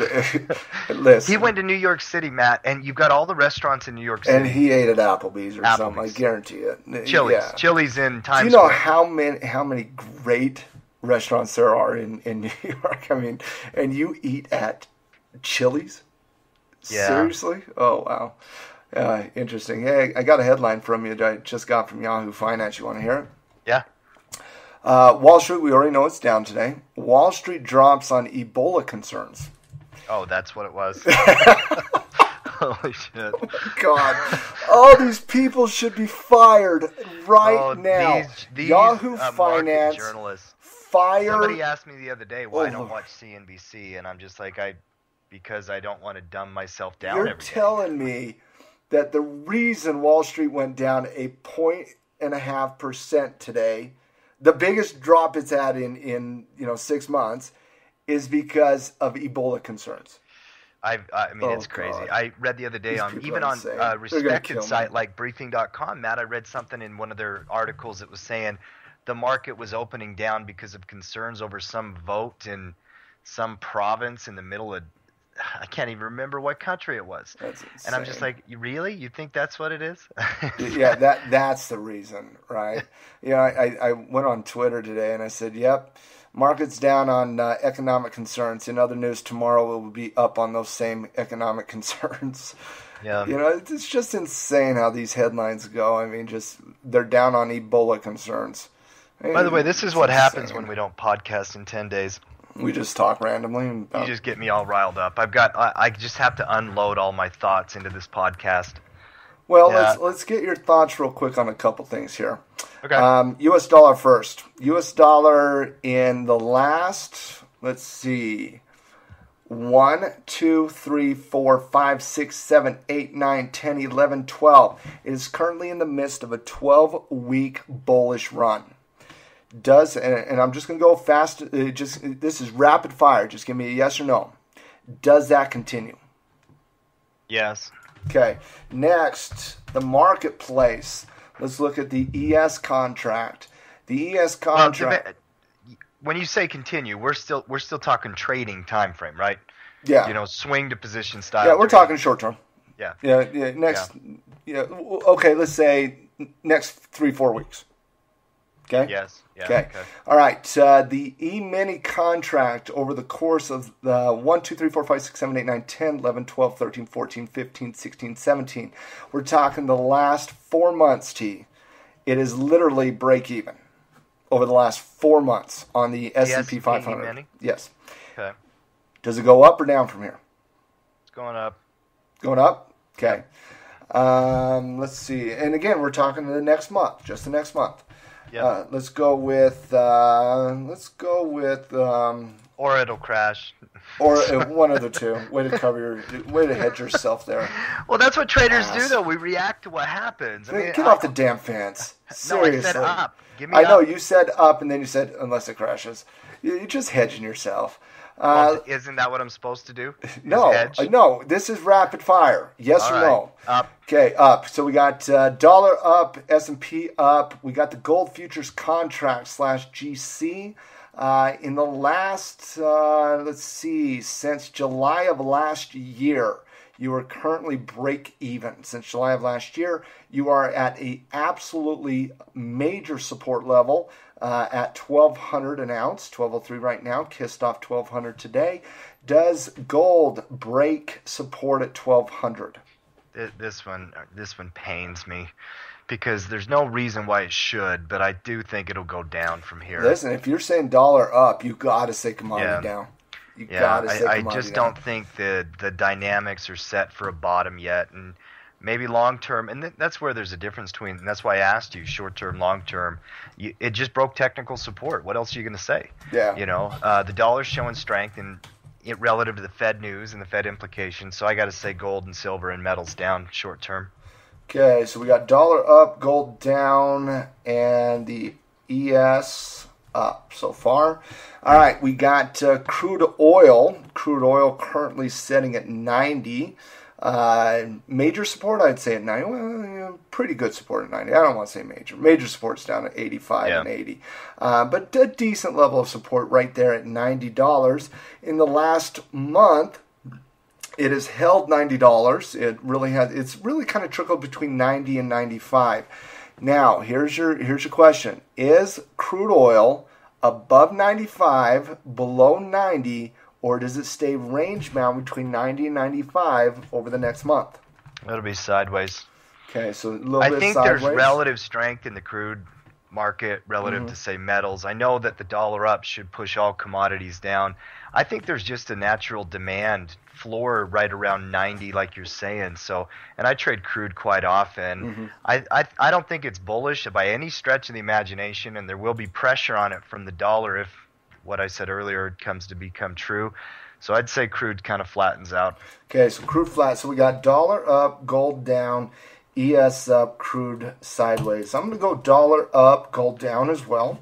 Listen. He went to New York City, Matt, and you've got all the restaurants in New York City. And he ate at Applebee's or something, I guarantee it. Chili's. Yeah. Chili's in Times Square. Do you know how many great restaurants there are in New York? I mean, and you eat at Chili's? Yeah. Seriously? Oh, wow. Interesting. Hey, I got a headline from you that I just got from Yahoo Finance. You want to hear it? Yeah. Wall Street, we already know it's down today. Wall Street drops on Ebola concerns. Oh, that's what it was. Holy shit. Oh, God. All these people should be fired right now. These Yahoo Finance journalists. Fire. Somebody asked me the other day why I don't watch CNBC, and I'm just like, because I don't want to dumb myself down every day. You're telling me that the reason Wall Street went down 1.5% today, the biggest drop it's had in 6 months, is because of Ebola concerns. I mean, it's crazy. God. I read the other day on a respected site like Briefing.com, Matt, I read something in one of their articles that was saying the market was opening down because of concerns over some vote in some province in the middle of, I can't even remember what country it was. That's insane. And I'm just like, really? You think that's what it is? Yeah, that's the reason, right? I went on Twitter today and I said, yep, market's down on economic concerns. In other news, tomorrow it will be up on those same economic concerns. Yeah. It's just insane how these headlines go. I mean, they're down on Ebola concerns. By the way, this is what happens when we don't podcast in 10 days. We just talk randomly. You just get me all riled up. I just have to unload all my thoughts into this podcast. Well, let's get your thoughts real quick on a couple things here. Okay. U.S. dollar first. U.S. dollar in the last, let's see, 1, 2, 3, 4, 5, 6, 7, 8, 9, 10, 11, 12. It is currently in the midst of a 12-week bullish run. And I'm just going to go fast. This is rapid fire. Just give me a yes or no. Does that continue? Yes. Okay. Next, the marketplace. Let's look at the ES contract. The ES contract. When you say continue, we're still talking trading time frame, right? Yeah. Swing to position style. Yeah, we're talking short term. Yeah. Yeah. Next. Yeah. Okay. Let's say next 3-4 weeks. Okay. Yes. Yeah, okay. All right. The E-mini contract over the course of the 1, 2, 3, 4, 5, 6, 7, 8, 9, 10, 11, 12, 13, 14, 15, 16, 17. We're talking the last 4 months, T. It is literally break even over the last 4 months on the S&P 500. E-mini? Yes. Okay. Does it go up or down from here? It's going up. Going up? Okay. Let's see. And again, we're talking the next month, just the next month. Yeah. Let's go with. Or it'll crash. Or one of the two. Way to hedge yourself there. Well, that's what traders do, though. We react to what happens. Get off the damn fence. Seriously. No, I said up. Give me I know up. you said up, and then you said unless it crashes. You're just hedging yourself. Isn't that what I'm supposed to do? No. This is rapid fire. Yes All or right. no? Up. Okay, up. So we got dollar up, S&P up. We got the gold futures contract /GC. In the last, let's see, since July of last year, you are currently break even. Since July of last year, you are at a absolutely major support level at 1,200 an ounce, 1,203 right now, kissed off 1,200 today. Does gold break support at 1,200? This one pains me because there's no reason why it should, but I do think it'll go down from here. Listen, if you're saying dollar up, you got to say commodity down. I just don't think the dynamics are set for a bottom yet, and maybe long term, and that's where there's a difference between. And that's why I asked you short term, long term. It just broke technical support. What else are you going to say? Yeah. The dollar's showing strength and it relative to the Fed news and the Fed implications. So I got to say gold and silver and metals down short term. Okay, so we got dollar up, gold down, and the ES up so far. All right, we got crude oil. Crude oil currently setting at 90. Major support, I'd say at 90. Well, pretty good support at 90. I don't want to say major. Major support's down at 85 and 80. But a decent level of support right there at $90. In the last month, it has held $90. It's really kind of trickled between 90 and 95. Now, here's your question. Is crude oil above 95, below 90, or does it stay range bound between 90 and 95 over the next month? It'll be sideways. Okay, so a little bit sideways. I think there's relative strength in the crude market relative to, say, metals. I know that the dollar up should push all commodities down. I think there's just a natural demand floor right around 90, like you're saying. So, and I trade crude quite often. I don't think it's bullish by any stretch of the imagination, and there will be pressure on it from the dollar if what I said earlier comes to become true. So I'd say crude kind of flattens out. Okay, so crude flat. So we got dollar up, gold down, ES up, crude sideways. I'm going to go dollar up, gold down as well.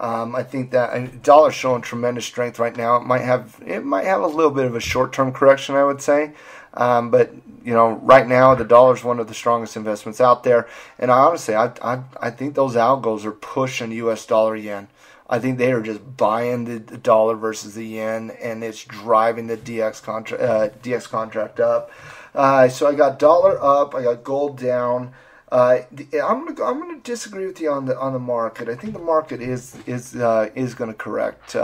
I think that dollar's showing tremendous strength right now. It might have a little bit of a short-term correction, I would say. But right now the dollar's one of the strongest investments out there. And honestly, I think those algos are pushing U.S. dollar yen. I think they are just buying the dollar versus the yen, and it's driving the DX contract up. So I got dollar up, I got gold down. I'm gonna disagree with you on the market. I think the market is going to correct.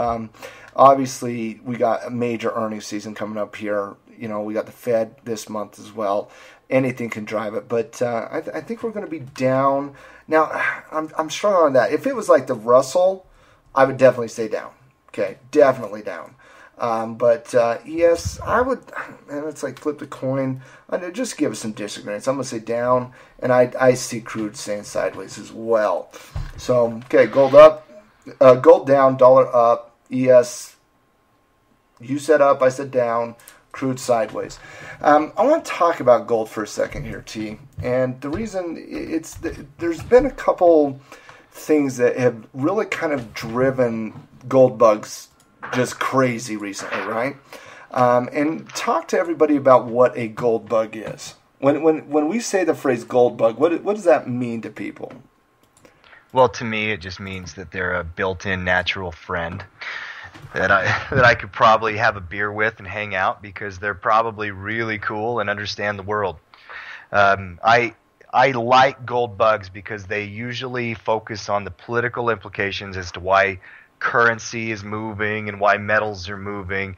Obviously, we got a major earnings season coming up here. We got the Fed this month as well. Anything can drive it, but I think we're going to be down. Now, I'm strong on that. If it was like the Russell, I would definitely stay down. Okay, definitely down. But yes, I would, and it's like flip the coin. Just give us some disagreements. I'm going to say down, and I see crude staying sideways as well. So, okay, gold up, gold down, dollar up, ES, you said up, I said down, crude sideways. I want to talk about gold for a second here, T. And the reason there's been a couple things that have really kind of driven gold bugs just crazy recently, right? And talk to everybody about what a gold bug is. When we say the phrase gold bug, what does that mean to people? Well, to me, it just means that they're a built-in natural friend that I could probably have a beer with and hang out, because they're probably really cool and understand the world. I like gold bugs because they usually focus on the political implications as to why currency is moving and why metals are moving.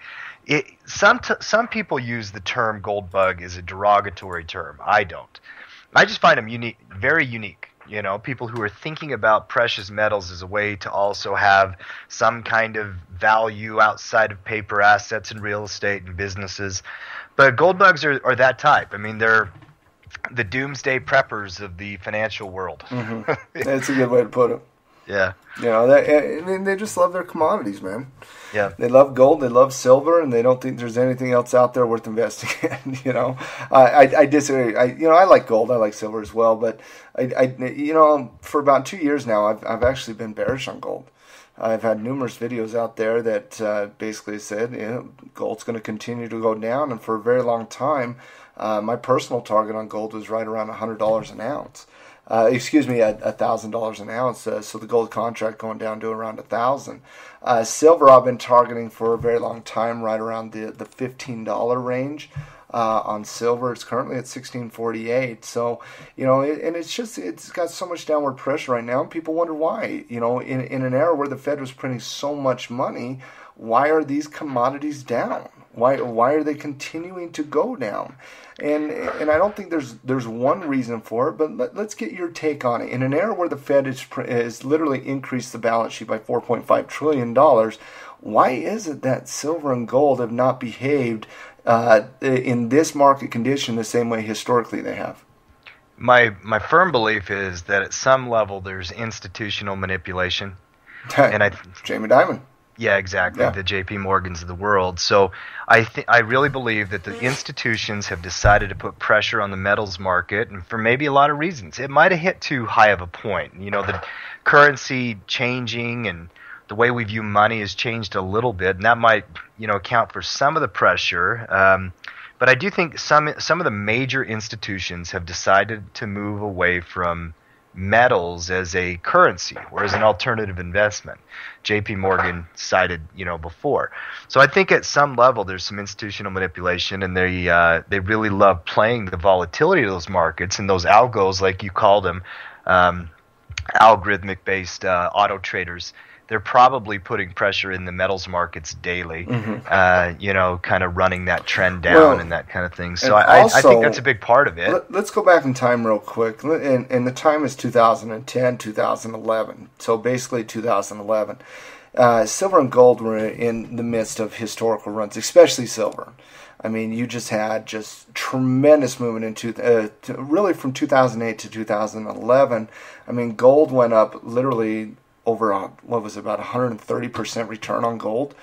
Some people use the term gold bug as a derogatory term. I don't. I just find them unique, very unique. You know, people who are thinking about precious metals as a way to also have some kind of value outside of paper assets and real estate and businesses. But gold bugs are that type. I mean, they're the doomsday preppers of the financial world. Mm-hmm. That's a good way to put it. Yeah. You know, I mean, they just love their commodities, man. Yeah. They love gold, they love silver, and they don't think there's anything else out there worth investing in. You know, I disagree. I like gold, I like silver as well, but for about 2 years now, I've actually been bearish on gold. I've had numerous videos out there that basically said, gold's going to continue to go down, and for a very long time, my personal target on gold was right around $100 an ounce. $1,000 an ounce. So the gold contract going down to around 1,000. Silver I've been targeting for a very long time, right around the $15 range. On silver, it's currently at $16.48. So, and it's got so much downward pressure right now. And people wonder why. In an era where the Fed was printing so much money, why are these commodities down? Why are they continuing to go down? And I don't think there's one reason for it, but let's get your take on it. In an era where the Fed has literally increased the balance sheet by $4.5 trillion, why is it that silver and gold have not behaved in this market condition the same way historically they have? My firm belief is that at some level there's institutional manipulation. And Jamie Dimon. Yeah, exactly. Yeah. The J.P. Morgans of the world. So I really believe that the institutions have decided to put pressure on the metals market, and for maybe a lot of reasons. It might have hit too high of a point. The currency changing and the way we view money has changed a little bit, and that might account for some of the pressure. But I do think some of the major institutions have decided to move away from metals as a currency or as an alternative investment. JP Morgan cited, before. So I think at some level there's some institutional manipulation, and they really love playing the volatility of those markets and those algos, like you call them, algorithmic based auto traders. They're probably putting pressure in the metals markets daily, kind of running that trend down and that kind of thing. So I think that's a big part of it. Let's go back in time real quick. And the time is 2010, 2011. So basically 2011. Silver and gold were in the midst of historical runs, especially silver. I mean, you just had tremendous movement really from 2008 to 2011. I mean, gold went up literally over about 130% return on gold.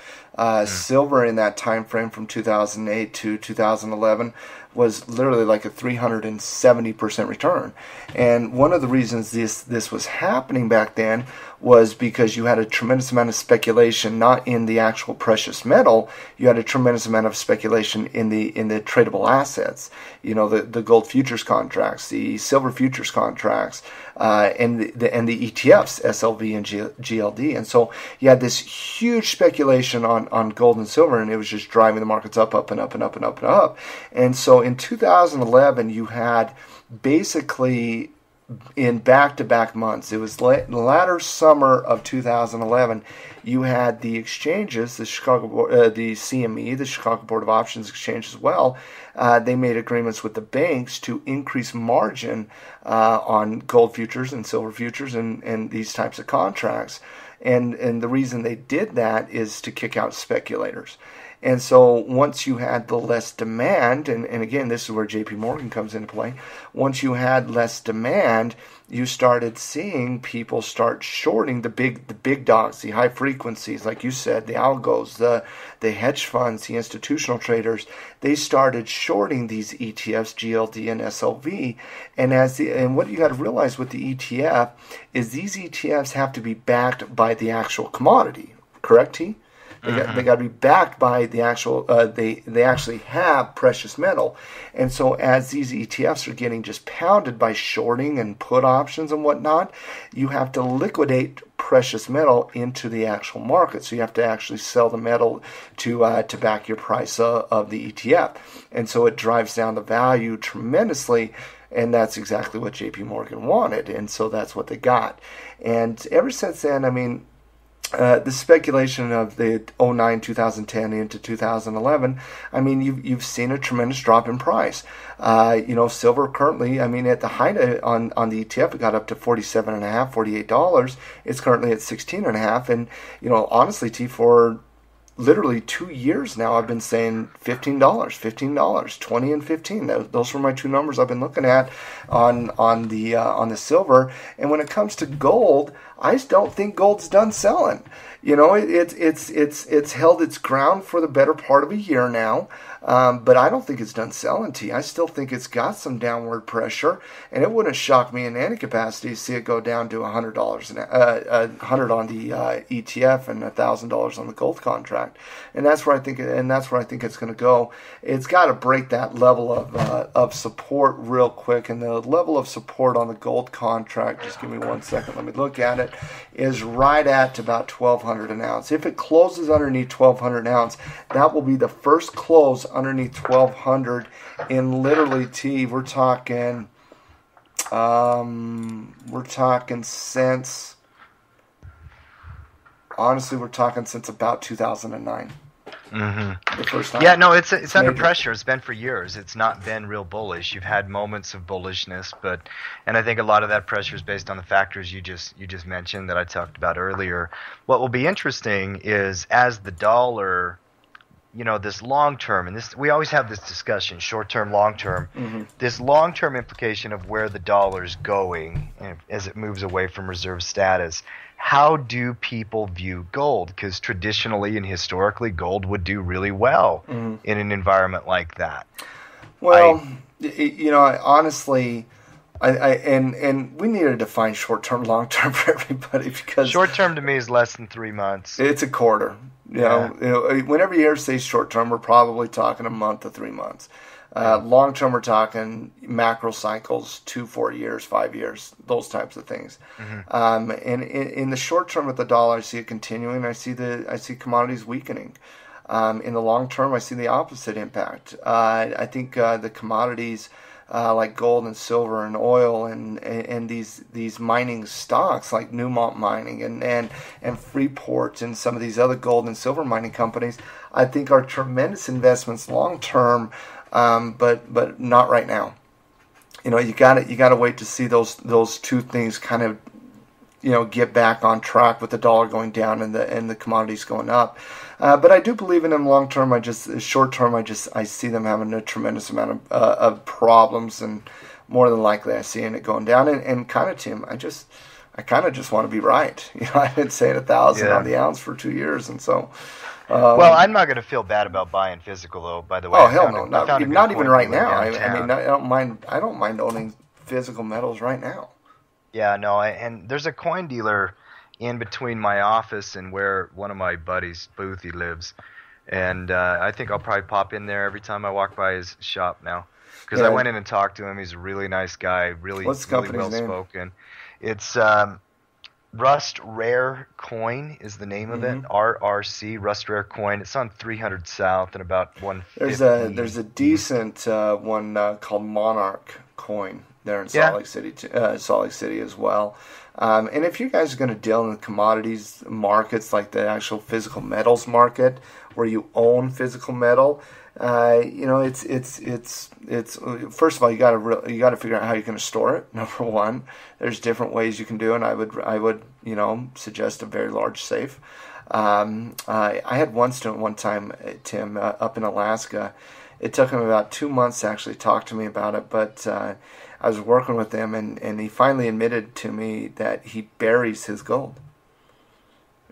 Silver in that time frame from 2008 to 2011 was literally like a 370% return. And one of the reasons this was happening back then was because you had a tremendous amount of speculation, not in the actual precious metal. You had a tremendous amount of speculation in the tradable assets. The gold futures contracts, the silver futures contracts, and the ETFs, SLV and GLD. And so you had this huge speculation on gold and silver, and it was just driving the markets up and up and up and up and up. And so in 2011, you had basically in back-to-back months, it was the latter summer of 2011, you had the exchanges, the CME, the Chicago Board of Options Exchange as well. They made agreements with the banks to increase margin on gold futures and silver futures and these types of contracts. And the reason they did that is to kick out speculators. And so once you had the less demand, and again, this is where JP Morgan comes into play, once you had less demand, you started seeing people start shorting the big dogs, the high frequencies, like you said, the algos, the hedge funds, the institutional traders. They started shorting these ETFs, GLD and SLV. And what you got to realize with the ETF is these ETFs have to be backed by the actual commodity, correct, T? They got to be backed by the actual, they actually have precious metal. And so as these ETFs are getting just pounded by shorting and put options and whatnot, you have to liquidate precious metal into the actual market. So you have to actually sell the metal to back your price of the ETF. And so it drives down the value tremendously. And that's exactly what JP Morgan wanted. And so that's what they got. And ever since then, I mean, the speculation of the 2009, 2010 into 2011, I mean, you've seen a tremendous drop in price. Silver currently, I mean, at the height on the ETF, it got up to $47.50, $48. It's currently at $16.50. And, honestly, T, for literally 2 years now, I've been saying $15, 20 and 15. Those were my two numbers I've been looking at on the silver. And when it comes to gold, I just don't think gold's done selling. It's held its ground for the better part of a year now, but I don't think it's done selling, T. I still think it's got some downward pressure, and it wouldn't shock me in any capacity to see it go down to $100 $100 on the ETF and $1,000 on the gold contract, and that's where I think it's going to go. It's got to break that level of support real quick, and the level of support on the gold contract, just give me 1 second, let me look at it, is right at about 1,200 an ounce. If it closes underneath 1,200 an ounce, that will be the first close underneath 1,200 in literally, T, we're talking since, honestly, we're talking since about 2009. Mm-hmm. The first time. Yeah, no, it's under pressure. It's been for years. It's not been real bullish. You've had moments of bullishness, and I think a lot of that pressure is based on the factors you just mentioned that I talked about earlier. What will be interesting is as the dollar, this long term, and this we always have this discussion, short term, long term. Mm-hmm. This long term implication of where the dollar's going as it moves away from reserve status. How do people view gold? Because traditionally and historically, gold would do really well in an environment like that. Well, honestly, and we need to define short-term, long-term for everybody because short-term to me is less than 3 months. It's a quarter. Whenever you hear say short-term, we're probably talking a month to 3 months. Long-term, we're talking macro cycles, 2-4 years, 5 years, those types of things. Mm-hmm. And in the short term with the dollar, I see it continuing. I see commodities weakening. In the long term, I see the opposite impact. I think the commodities like gold and silver and oil and these mining stocks like Newmont Mining and Freeport and some of these other gold and silver mining companies, I think are tremendous investments long term. But not right now. You gotta wait to see those two things kind of, get back on track with the dollar going down and the commodities going up. But I do believe in them long term. Short term, I see them having a tremendous amount of problems, and more than likely I see it going down. And kind of, Tim, I kind of just want to be right. I've been saying 1,000 on the ounce for 2 years, and so. Well, I'm not going to feel bad about buying physical, though. By the way, oh hell no, not even right now. I mean, I don't mind owning physical metals right now. Yeah, no, and there's a coin dealer in between my office and where one of my buddies' booth he lives, and I think I'll probably pop in there every time I walk by his shop now, because I went in and talked to him. He's a really nice guy, really well spoken. It's Rust Rare Coin is the name of it. RRC, Rust Rare Coin. It's on 300 South and about 150. There's a decent one called Monarch Coin. there in Yeah. Salt Lake City as well. And if you guys are going to deal in the commodities markets, like the actual physical metals market, where you own physical metal, it's first of all, you got to figure out how you're going to store it. Number one, there's different ways you can do it. And I would suggest a very large safe. I had one student one time, Tim, up in Alaska. It took him about 2 months to actually talk to me about it, but I was working with him, and he finally admitted to me that he buries his gold.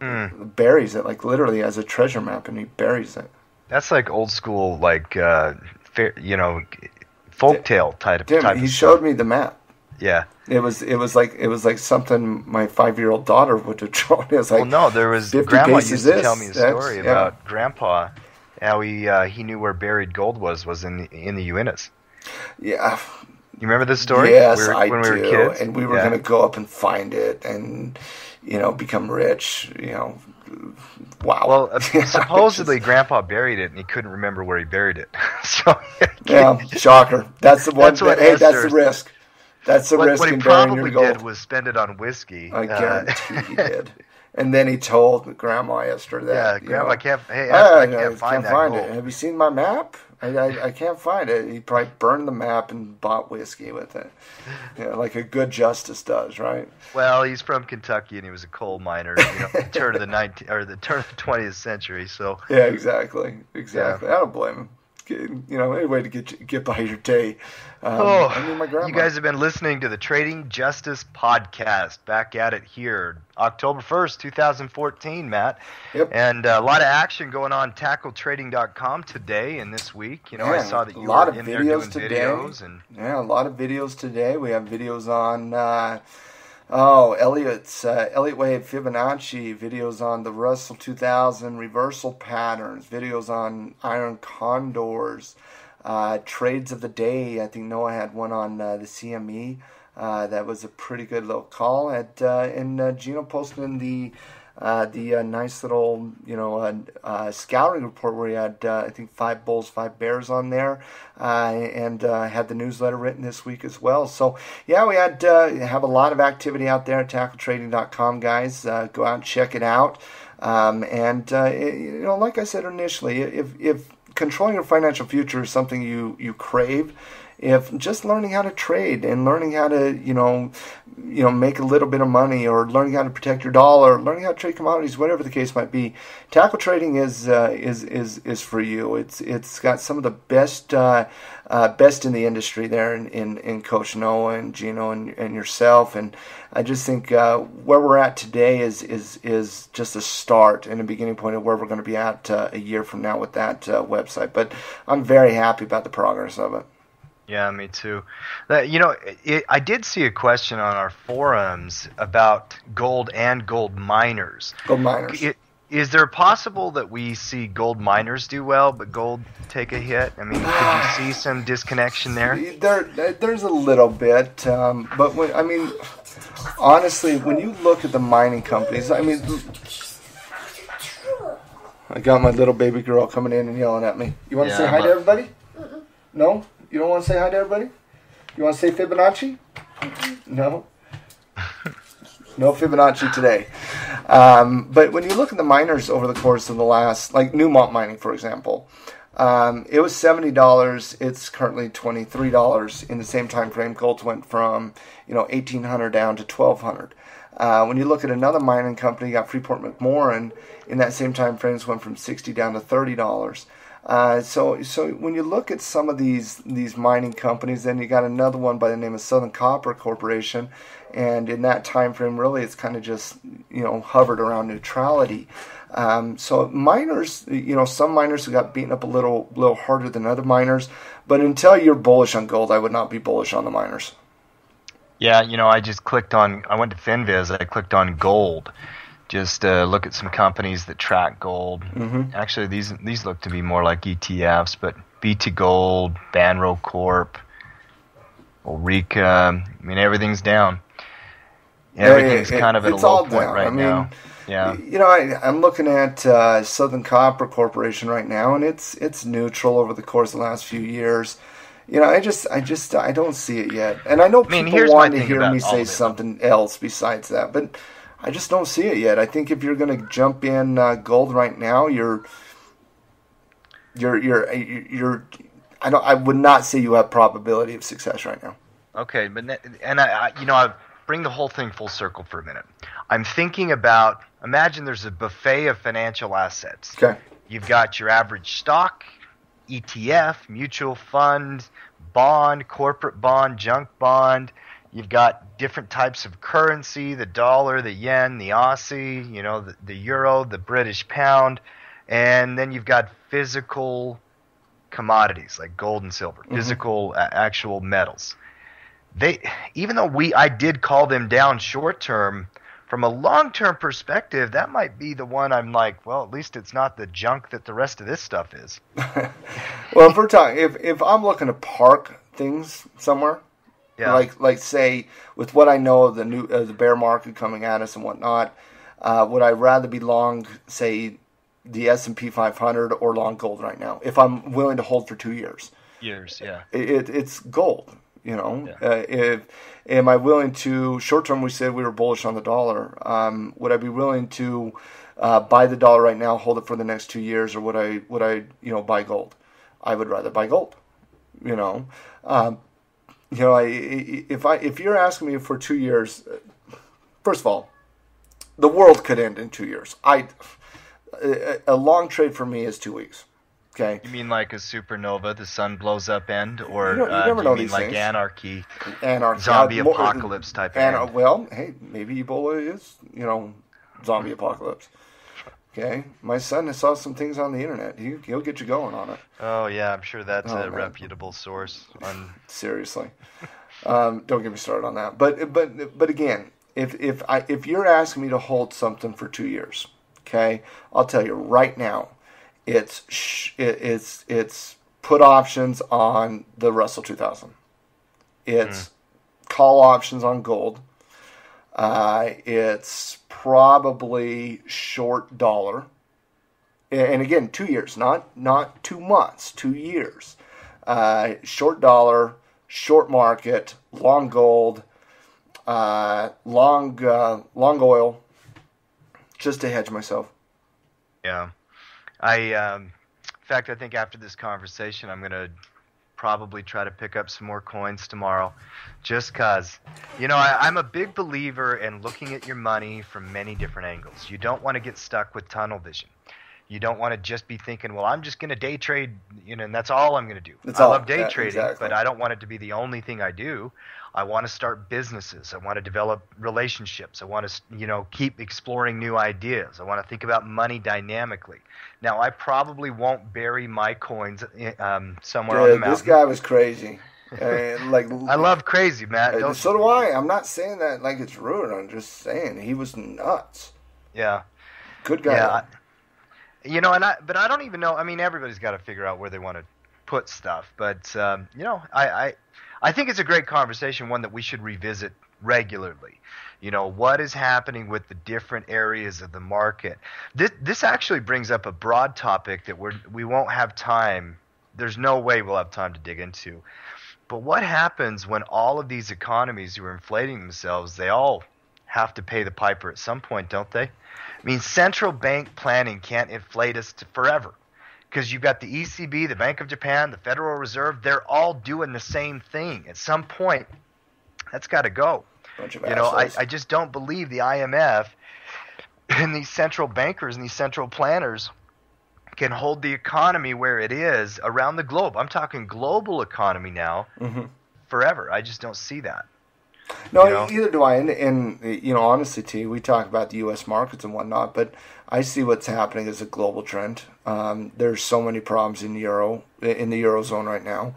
Buries it, like literally as a treasure map, and he buries it. That's like old school, like folktale type. He showed me the map. Yeah. It was like something my 5-year-old daughter would have drawn. It was like, well, no, there was 50 Grandma paces used to tell me a story about yeah. Grandpa, how he knew where buried gold was in the Uintas. Yeah. You remember this story? Yes, when we were kids, and we were going to go up and find it, and become rich. Wow. Well, supposedly Grandpa buried it, and he couldn't remember where he buried it. So yeah, shocker. That's the one. That's the risk. That's the risk in burying your gold. What he probably did was spend it on whiskey. I guarantee he did. And then he told Grandma Esther that. Yeah, Grandma, I can't find it. Have you seen my map? I can't find it. He probably burned the map and bought whiskey with it. Like a good justice does, right? Well, he's from Kentucky and he was a coal miner, the turn of the 20th century. So yeah, exactly. Yeah. I don't blame him. Any way to get by your day. My grandma. You guys have been listening to the Trading Justice Podcast. Back at it here, October 1st, 2014, Matt. Yep. And a lot of action going on tackletrading.com today and this week. I saw that you were in there doing videos. Yeah, a lot of videos today. We have videos on... Elliott Wave Fibonacci, videos on the Russell 2000 reversal patterns, videos on iron condors, trades of the day. I think Noah had one on the CME. That was a pretty good little call. And Gino posted in the nice little scouting report where he had I think 5 bulls, 5 bears on there, and had the newsletter written this week as well. So yeah, we had have a lot of activity out there at tackletrading.com, guys. Go out and check it out. Like I said initially, if controlling your financial future is something you crave, if just learning how to trade and learning how to make a little bit of money, or learning how to protect your dollar, learning how to trade commodities, whatever the case might be, tackle trading is for you. It's got some of the best in the industry there in Coach Noah and Gino and yourself, and I just think where we're at today is just a start and a beginning point of where we're going to be at a year from now with that website. But I'm very happy about the progress of it. Yeah, me too. I did see a question on our forums about gold and gold miners. Gold miners. Is there possible that we see gold miners do well, but gold take a hit? I mean, could you see some disconnection there? There's a little bit, but honestly, when you look at the mining companies, I got my little baby girl coming in and yelling at me. You want to say hi to everybody? No? You don't want to say hi to everybody? You want to say Fibonacci? No? No Fibonacci today. But when you look at the miners over the course of the last, like Newmont Mining, for example, it was $70. It's currently $23. In the same time frame, gold went from $1,800 down to $1,200. When you look at another mining company, you got Freeport-McMoRan, in that same time frame, went from $60 down to $30. So when you look at some of these mining companies, then you got another one by the name of Southern Copper Corporation, and in that time frame, really, it's kind of just hovered around neutrality. So miners, some miners have got beaten up a little harder than other miners, but until you're bullish on gold, I would not be bullish on the miners. Yeah, I just clicked on. I went to FinViz. I clicked on gold. Just look at some companies that track gold. Mm-hmm. Actually, these look to be more like ETFs, but B2Gold, Banro Corp, Ulrika. Everything's down. Everything's kind of at a low point right now. Yeah. I'm looking at Southern Copper Corporation right now, and it's neutral over the course of the last few years. I don't see it yet. And I know people want to hear me say something else besides that, but I just don't see it yet. I think if you're going to jump in gold right now, I would not say you have probability of success right now. Okay, I bring the whole thing full circle for a minute. I'm thinking about, imagine there's a buffet of financial assets. Okay. You've got your average stock, ETF, mutual fund, bond, corporate bond, junk bond. You've got different types of currency, the dollar, the yen, the Aussie, the euro, the British pound. And then you've got physical commodities like gold and silver, physical actual metals. Even though I did call them down short term, from a long term perspective, that might be the one I'm like, well, at least it's not the junk that the rest of this stuff is. Well, if we're talking, if I'm looking to park things somewhere, like say with what I know of the bear market coming at us and whatnot, would I rather be long, say, the S&P 500 or long gold right now? If I'm willing to hold for 2 years. It's gold. If am I willing to short term? We said we were bullish on the dollar. Would I be willing to buy the dollar right now, hold it for the next 2 years, or would I buy gold? I would rather buy gold. If you're asking me for 2 years, first of all, the world could end in 2 years. A long trade for me is 2 weeks. Okay. You mean like a supernova, the sun blows up end, or you never know you mean these like things. Anarchy, zombie apocalypse type of well, hey, maybe Ebola is, zombie apocalypse. Okay. My son saw some things on the internet. He'll get you going on it. Oh, yeah, I'm sure that's a reputable source. Seriously. Don't get me started on that. But again, if you're asking me to hold something for 2 years, okay, I'll tell you right now, it's put options on the Russell 2000. It's call options on gold. It's probably short dollar. And again, 2 years, not 2 months, 2 years. Short dollar, short market, long gold, long oil, just to hedge myself. Yeah. In fact, I think after this conversation, I'm going to probably try to pick up some more coins tomorrow, just because, I'm a big believer in looking at your money from many different angles. You don't want to get stuck with tunnel vision. You don't want to just be thinking, well, I'm just going to day trade, and that's all I'm going to do. I love day trading, exactly. But I don't want it to be the only thing I do. I want to start businesses. I want to develop relationships. I want to, keep exploring new ideas. I want to think about money dynamically. Now, I probably won't bury my coins somewhere on the mountain. This guy was crazy. I love crazy, Matt. So do I. I'm not saying that like it's rude. I'm just saying he was nuts. Yeah. Good guy. Yeah. But I don't even know. I mean, everybody's got to figure out where they want to put stuff. But, I think it's a great conversation, one that we should revisit regularly. What is happening with the different areas of the market? This actually brings up a broad topic that we won't have time. There's no way we'll have time to dig into. But what happens when all of these economies who are inflating themselves, they all have to pay the piper at some point, don't they? I mean, central bank planning can't inflate us to forever. Because you've got the ECB, the Bank of Japan, the Federal Reserve, they're all doing the same thing. At some point, that's got to go. I just don't believe the IMF and these central bankers and these central planners can hold the economy where it is around the globe. I'm talking global economy now forever. I just don't see that. No, either do I. And honestly, T, we talk about the U.S. markets and whatnot, but I see what's happening as a global trend. There's so many problems in the Eurozone right now.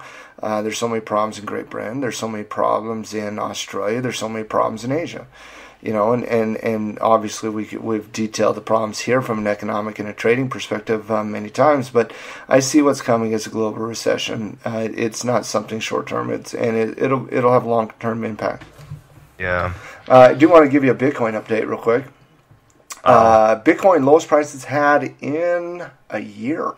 There's so many problems in Great Britain. There's so many problems in Australia. There's so many problems in Asia. And obviously we've detailed the problems here from an economic and a trading perspective many times, but I see what's coming as a global recession. It's not something short term. It'll have long term impact. Yeah. I do want to give you a Bitcoin update real quick. Bitcoin lowest price it's had in a year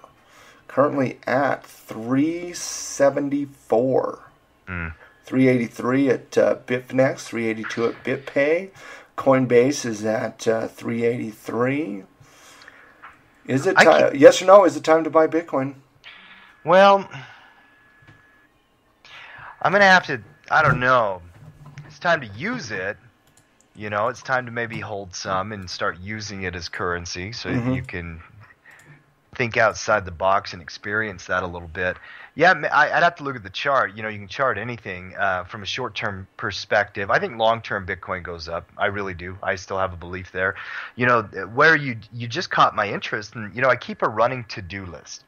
currently at 374. 383 at Bitfinex, 382 at BitPay. Coinbase is at 383. Is it time? Yes or no? Is it time to buy Bitcoin? Well, I'm going to have to, I don't know. It's time to use it. You know, it's time to maybe hold some and start using it as currency so you can think outside the box and experience that a little bit. Yeah, I'd have to look at the chart. You know, you can chart anything from a short-term perspective. I think long-term Bitcoin goes up. I really do. I still have a belief there. You know, where you just caught my interest, and you know, I keep a running to-do list,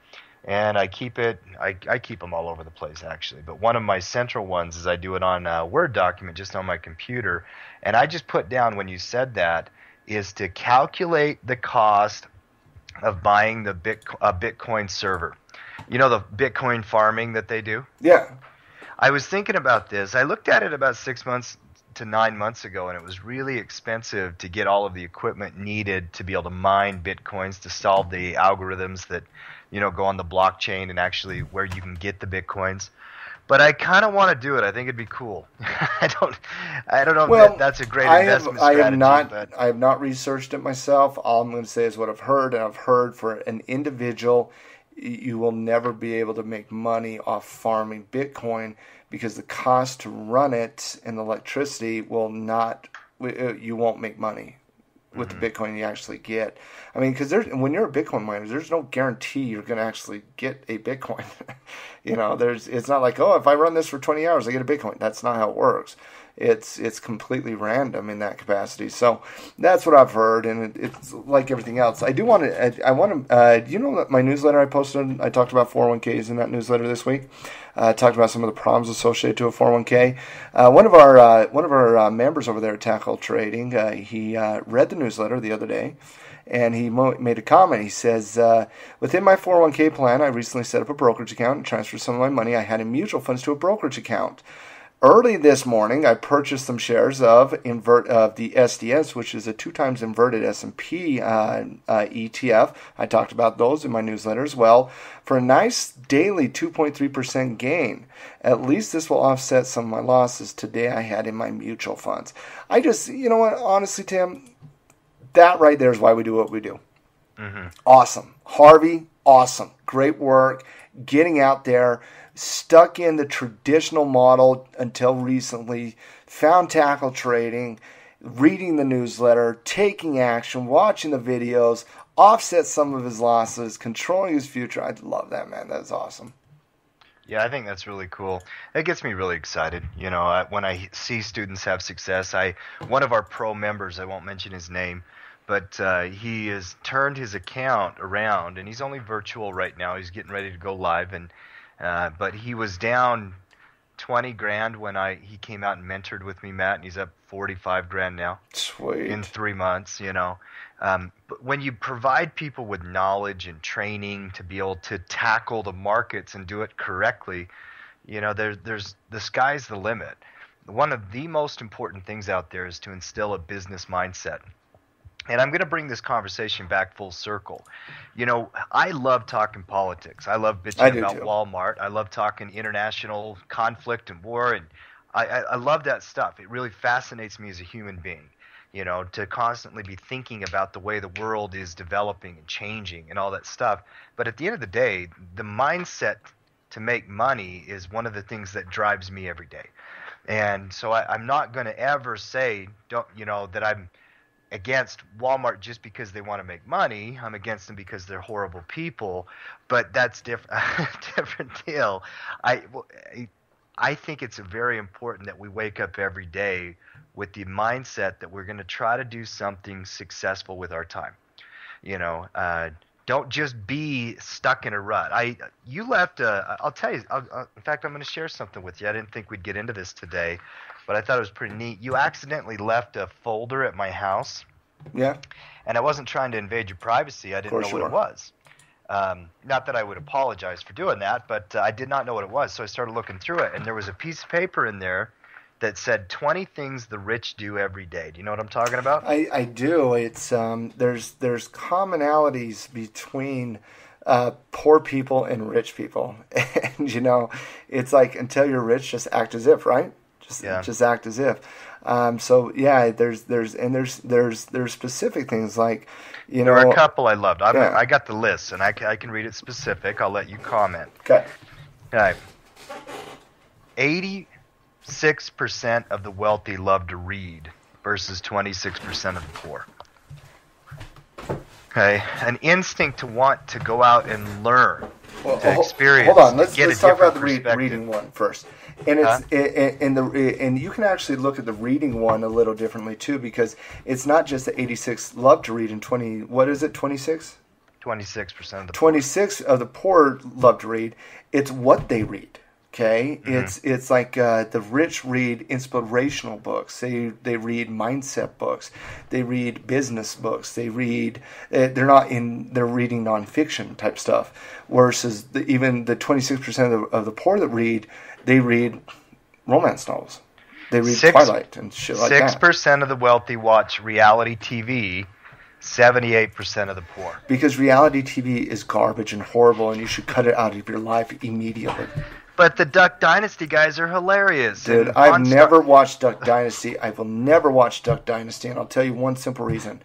and I keep them all over the place actually. But one of my central ones is I do it on a Word document just on my computer, and I just put down when you said that is to calculate the cost of buying the Bitcoin server. You know, the Bitcoin farming that they do? Yeah. I was thinking about this. I looked at it about 6 months to 9 months ago, and it was really expensive to get all of the equipment needed to be able to mine Bitcoins to solve the algorithms that, you know, go on the blockchain and actually where you can get the Bitcoins. But I kind of want to do it. I think it'd be cool. I don't know if that's a great investment strategy. I have not researched it myself. All I'm going to say is what I've heard, and I've heard for an individual, you will never be able to make money off farming Bitcoin because the cost to run it and the electricity will not. You won't make money with the Bitcoin you actually get. I mean, because when you're a Bitcoin miner, there's no guarantee you're going to actually get a Bitcoin. You know, it's not like, oh, if I run this for 20 hours, I get a Bitcoin. That's not how it works. It's completely random in that capacity. So that's what I've heard, and it's like everything else. I want to. You know that my newsletter I posted, I talked about 401ks in that newsletter this week. Talked about some of the problems associated to a 401k. One of our members over there at Tackle Trading, he read the newsletter the other day, and he made a comment. He says, within my 401k plan, I recently set up a brokerage account and transferred some of my money I had in mutual funds to a brokerage account. Early this morning, I purchased some shares of the SDS, which is a 2 times inverted S&P ETF. I talked about those in my newsletter as well, for a nice daily 2.3% gain. At least this will offset some of my losses today I had in my mutual funds. You know what, honestly, Tim, that right there is why we do what we do. Awesome. Harvey, awesome. Great work. Getting out there. Stuck in the traditional model until recently, found Tackle Trading, reading the newsletter, taking action, watching the videos, offset some of his losses, controlling his future. I love that, man. That's awesome. Yeah, I think that's really cool. It gets me really excited. You know, when I see students have success, one of our pro members, I won't mention his name, but he has turned his account around, and he's only virtual right now. He's getting ready to go live, and but he was down 20 grand when he came out and mentored with me, Matt, and he's up 45 grand now. Sweet. In 3 months, you know. But when you provide people with knowledge and training to be able to tackle the markets and do it correctly, you know, there's the sky's the limit. One of the most important things out there is to instill a business mindset. And I'm going to bring this conversation back full circle. You know, I love talking politics. I love bitching about Walmart. I love talking international conflict and war, and I love that stuff. It really fascinates me as a human being, you know, to constantly be thinking about the way the world is developing and changing and all that stuff. But at the end of the day, the mindset to make money is one of the things that drives me every day. And so I'm not going to ever say, that I'm against Walmart just because they want to make money. I'm against them because they're horrible people, but that's different deal. I think it's very important that we wake up every day with the mindset that we're going to try to do something successful with our time. You know, don't just be stuck in a rut. You left I'll tell you, in fact, I'm going to share something with you. I didn't think we'd get into this today, but I thought it was pretty neat. You accidentally left a folder at my house. Yeah. And I wasn't trying to invade your privacy. I didn't know what it was. Not that I would apologize for doing that, but I did not know what it was. So I started looking through it, and there was a piece of paper in there that said 20 things the rich do every day. Do you know what I'm talking about? I do. It's there's commonalities between poor people and rich people. And, it's like, until you're rich, just act as if, right? Just act as if. So yeah, there's specific things like, there are a couple I loved. I got the list, and I can read it specific. I'll let you comment. Okay. All right. 86% of the wealthy love to read versus 26% of the poor. Okay, an instinct to want to go out and learn, to experience. Hold on, let's talk about the reading one first. And and you can actually look at the reading one a little differently too, because it's not just the 86 love to read and 20. What is it? 26. 26% of the 26 of the poor love to read. It's what they read. Okay, it's like the rich read inspirational books. They read mindset books. They read business books. They read. They're reading nonfiction type stuff. Versus even the 26% of the poor that read, they read romance novels. They read Twilight and shit like that. 6% of the wealthy watch reality TV. 78% of the poor. Because reality TV is garbage and horrible, and you should cut it out of your life immediately. But the Duck Dynasty guys are hilarious. Dude, I've never watched Duck Dynasty. I will never watch Duck Dynasty, and I'll tell you one simple reason.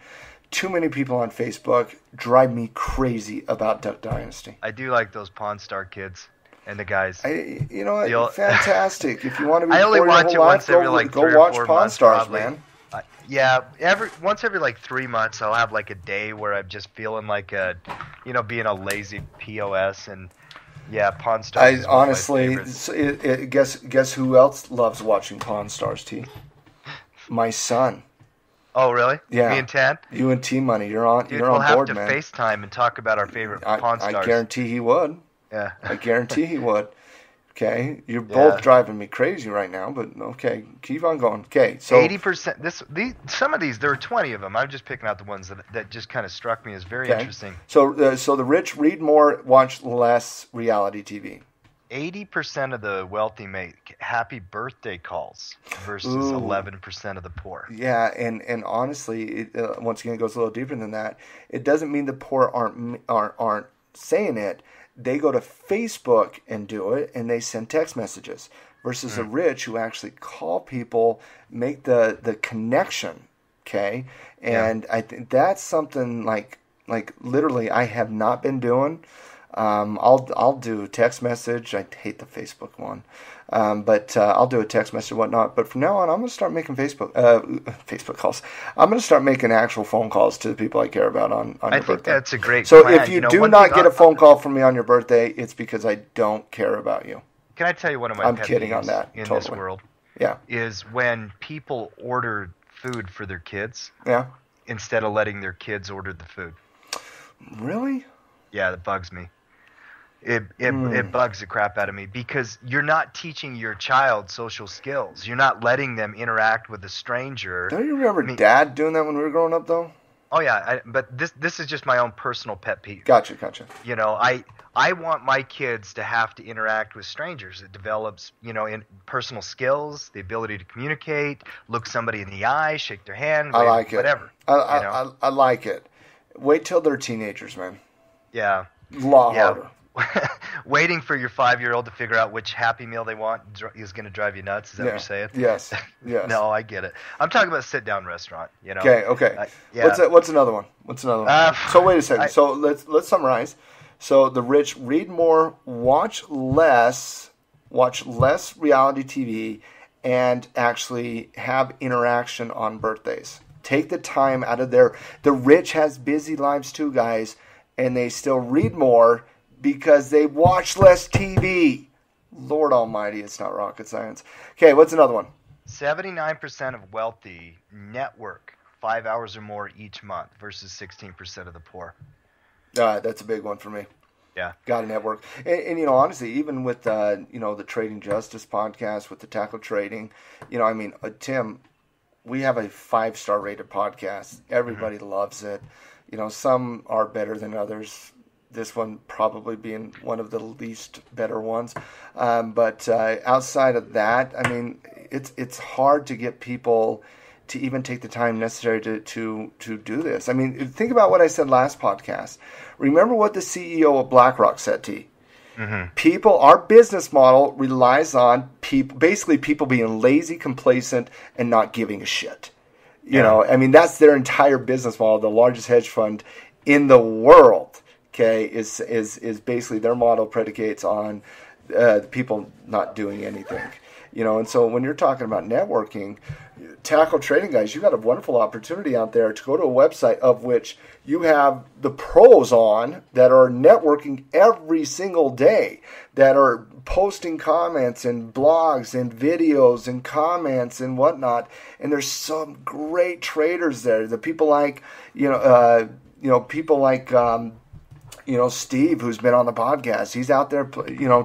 Too many people on Facebook drive me crazy about Duck Dynasty. I do like those Pawn Star kids and the guys. Fantastic. If you want to be I only watch it once every like 3 or 4 months. Go watch Pawn Stars, man. Once every like 3 months, I'll have like a day where I'm just feeling like being a lazy POS, and Pawn Stars. Honestly, guess who else loves watching Pawn Stars? T. My son. Oh really? Yeah. Me and Tad. You and T Money. You're on. Dude, you're on board, man. We'll have to FaceTime and talk about our favorite Pawn Stars. I guarantee he would. Yeah. I guarantee he would. Okay, you're both driving me crazy right now, but okay, keep on going. Okay, so 80%. Some of these, there are 20 of them. I'm just picking out the ones that just kind of struck me as very interesting. So the rich read more, watch less reality TV. 80% of the wealthy make happy birthday calls versus 11% of the poor. Yeah, and honestly, once again, it goes a little deeper than that. It doesn't mean the poor aren't saying it. They go to Facebook and do it, and they send text messages. Versus the rich who actually call people, make the connection. Okay, and I think that's something like literally I have not been doing. I'll do text message. I hate the Facebook one, but I'll do a text message and whatnot. But from now on, I'm going to start making Facebook calls. I'm going to start making actual phone calls to the people I care about on your birthday. I think that's a great plan. So if you do not get a phone call from me on your birthday, it's because I don't care about you. Can I tell you one of my pet peeves on that, in this world? Yeah. Is when people order food for their kids. Yeah. Instead of letting their kids order the food. Really? Yeah, that bugs me. It bugs the crap out of me because you're not teaching your child social skills. You're not letting them interact with a stranger. Don't you remember Dad doing that when we were growing up, though? Oh yeah, but this is just my own personal pet peeve. Gotcha. I want my kids to have to interact with strangers. It develops, in personal skills, the ability to communicate, look somebody in the eye, shake their hand, whatever. I like it. Wait till they're teenagers, man. Yeah. A lot harder. Waiting for your 5-year-old to figure out which Happy Meal they want is going to to drive you nuts. Is that what you're saying? Yes. No, I get it. I'm talking about a sit-down restaurant. Okay. What's another one? So wait a second. So let's summarize. So the rich read more, watch less reality TV, and actually have interaction on birthdays. Take the time out of the rich has busy lives too, guys, and they still read more because they watch less TV. Lord almighty, it's not rocket science. Okay, what's another one? 79% of wealthy network 5 hours or more each month versus 16% of the poor. That's a big one for me. Yeah. Got to network. And honestly, even with, the Trading Justice podcast, with the Tackle Trading, Tim, we have a 5-star rated podcast. Everybody loves it. Some are better than others. This one probably being one of the least better ones. But outside of that, it's hard to get people to even take the time necessary to do this. I mean, think about what I said last podcast. Remember what the CEO of BlackRock said to you. People, our business model relies on people being lazy, complacent, and not giving a shit. You know, I mean, that's their entire business model. The largest hedge fund in the world, okay, is basically their model predicates on people not doing anything. You know, and so when you're talking about networking, tackle trading guys, you got a wonderful opportunity out there to go to a website of which you have the pros on that are networking every single day, that are posting comments and blogs and videos and comments and whatnot. And there's some great traders there. The people like, Steve, who's been on the podcast, he's out there,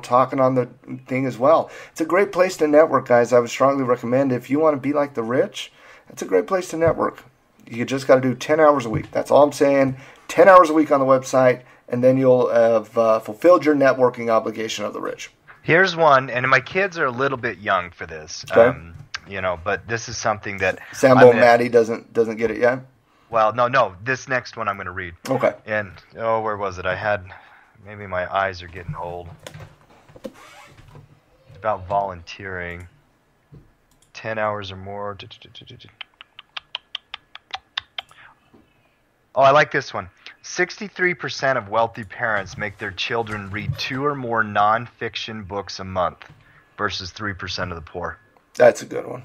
talking on the thing as well. It's a great place to network, guys. I would strongly recommend if you want to be like the rich, it's a great place to network. You just got to do 10 hours a week. That's all I'm saying. 10 hours a week on the website, and then you'll have fulfilled your networking obligation of the rich. Here's one, and my kids are a little bit young for this, okay. But this is something that Sambo Maddie doesn't get it yet. Well, no. This next one I'm going to read. Okay. And, where was it? Maybe my eyes are getting old. It's about volunteering. 10 hours or more. Oh, I like this one. 63% of wealthy parents make their children read 2 or more nonfiction books a month versus 3% of the poor. That's a good one.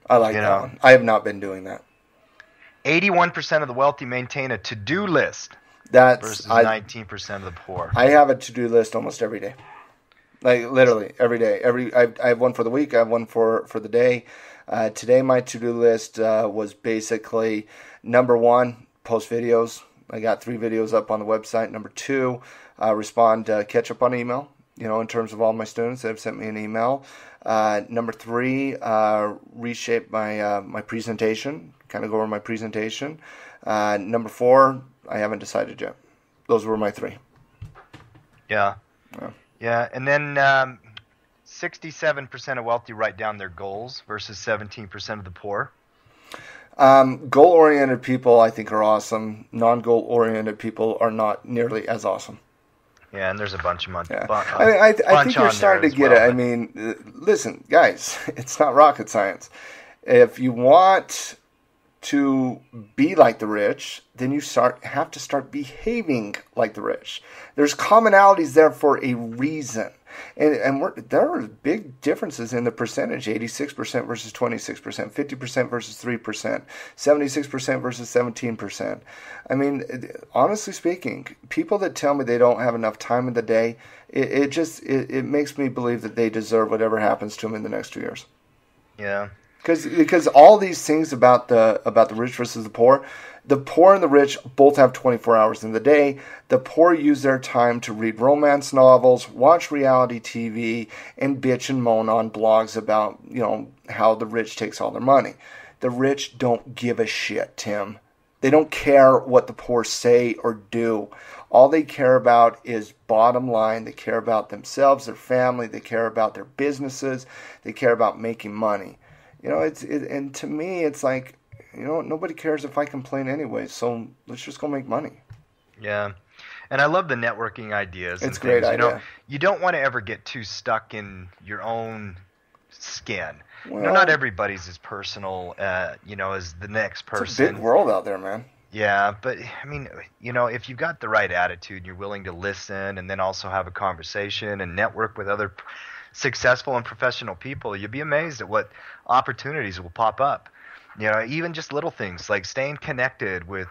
I like that one. I have not been doing that. 81% of the wealthy maintain a to-do list versus 19% of the poor. I have a to-do list almost every day. Like literally every day. I have one for the week. I have one for the day. Today my to-do list was basically number 1, post videos. I got 3 videos up on the website. Number 2, catch up on email. In terms of all my students that have sent me an email. Number 3, reshape my presentation. Kind of go over my presentation. Number 4, I haven't decided yet. Those were my 3. Yeah. And then 67% of wealthy write down their goals versus 17% of the poor. Goal-oriented people, I think, are awesome. Non-goal-oriented people are not nearly as awesome. Yeah, and there's a bunch of money. Yeah. I think you're starting to get it. I mean, listen, guys, it's not rocket science. If you want to be like the rich, then you have to start behaving like the rich. There's commonalities there for a reason. And there are big differences in the percentage, 86% versus 26%, 50% versus 3%, 76% versus 17%. I mean, honestly speaking, people that tell me they don't have enough time in the day, it makes me believe that they deserve whatever happens to them in the next 2 years. Yeah. Because all these things about the rich versus the poor and the rich both have 24 hours in the day. The poor use their time to read romance novels, watch reality TV, and bitch and moan on blogs about, how the rich takes all their money. The rich don't give a shit, Tim. They don't care what the poor say or do. All they care about is bottom line. They care about themselves, their family. They care about their businesses. They care about making money. And to me, it's like, nobody cares if I complain anyway, so let's just go make money. Yeah. And I love the networking ideas. It's a great idea. You don't want to ever get too stuck in your own skin. Well, not everybody's as personal, as the next person. It's a big world out there, man. Yeah, but, I mean, if you've got the right attitude, you're willing to listen and then also have a conversation and network with other successful and professional people, you'd be amazed at what opportunities will pop up. Even just little things like staying connected with,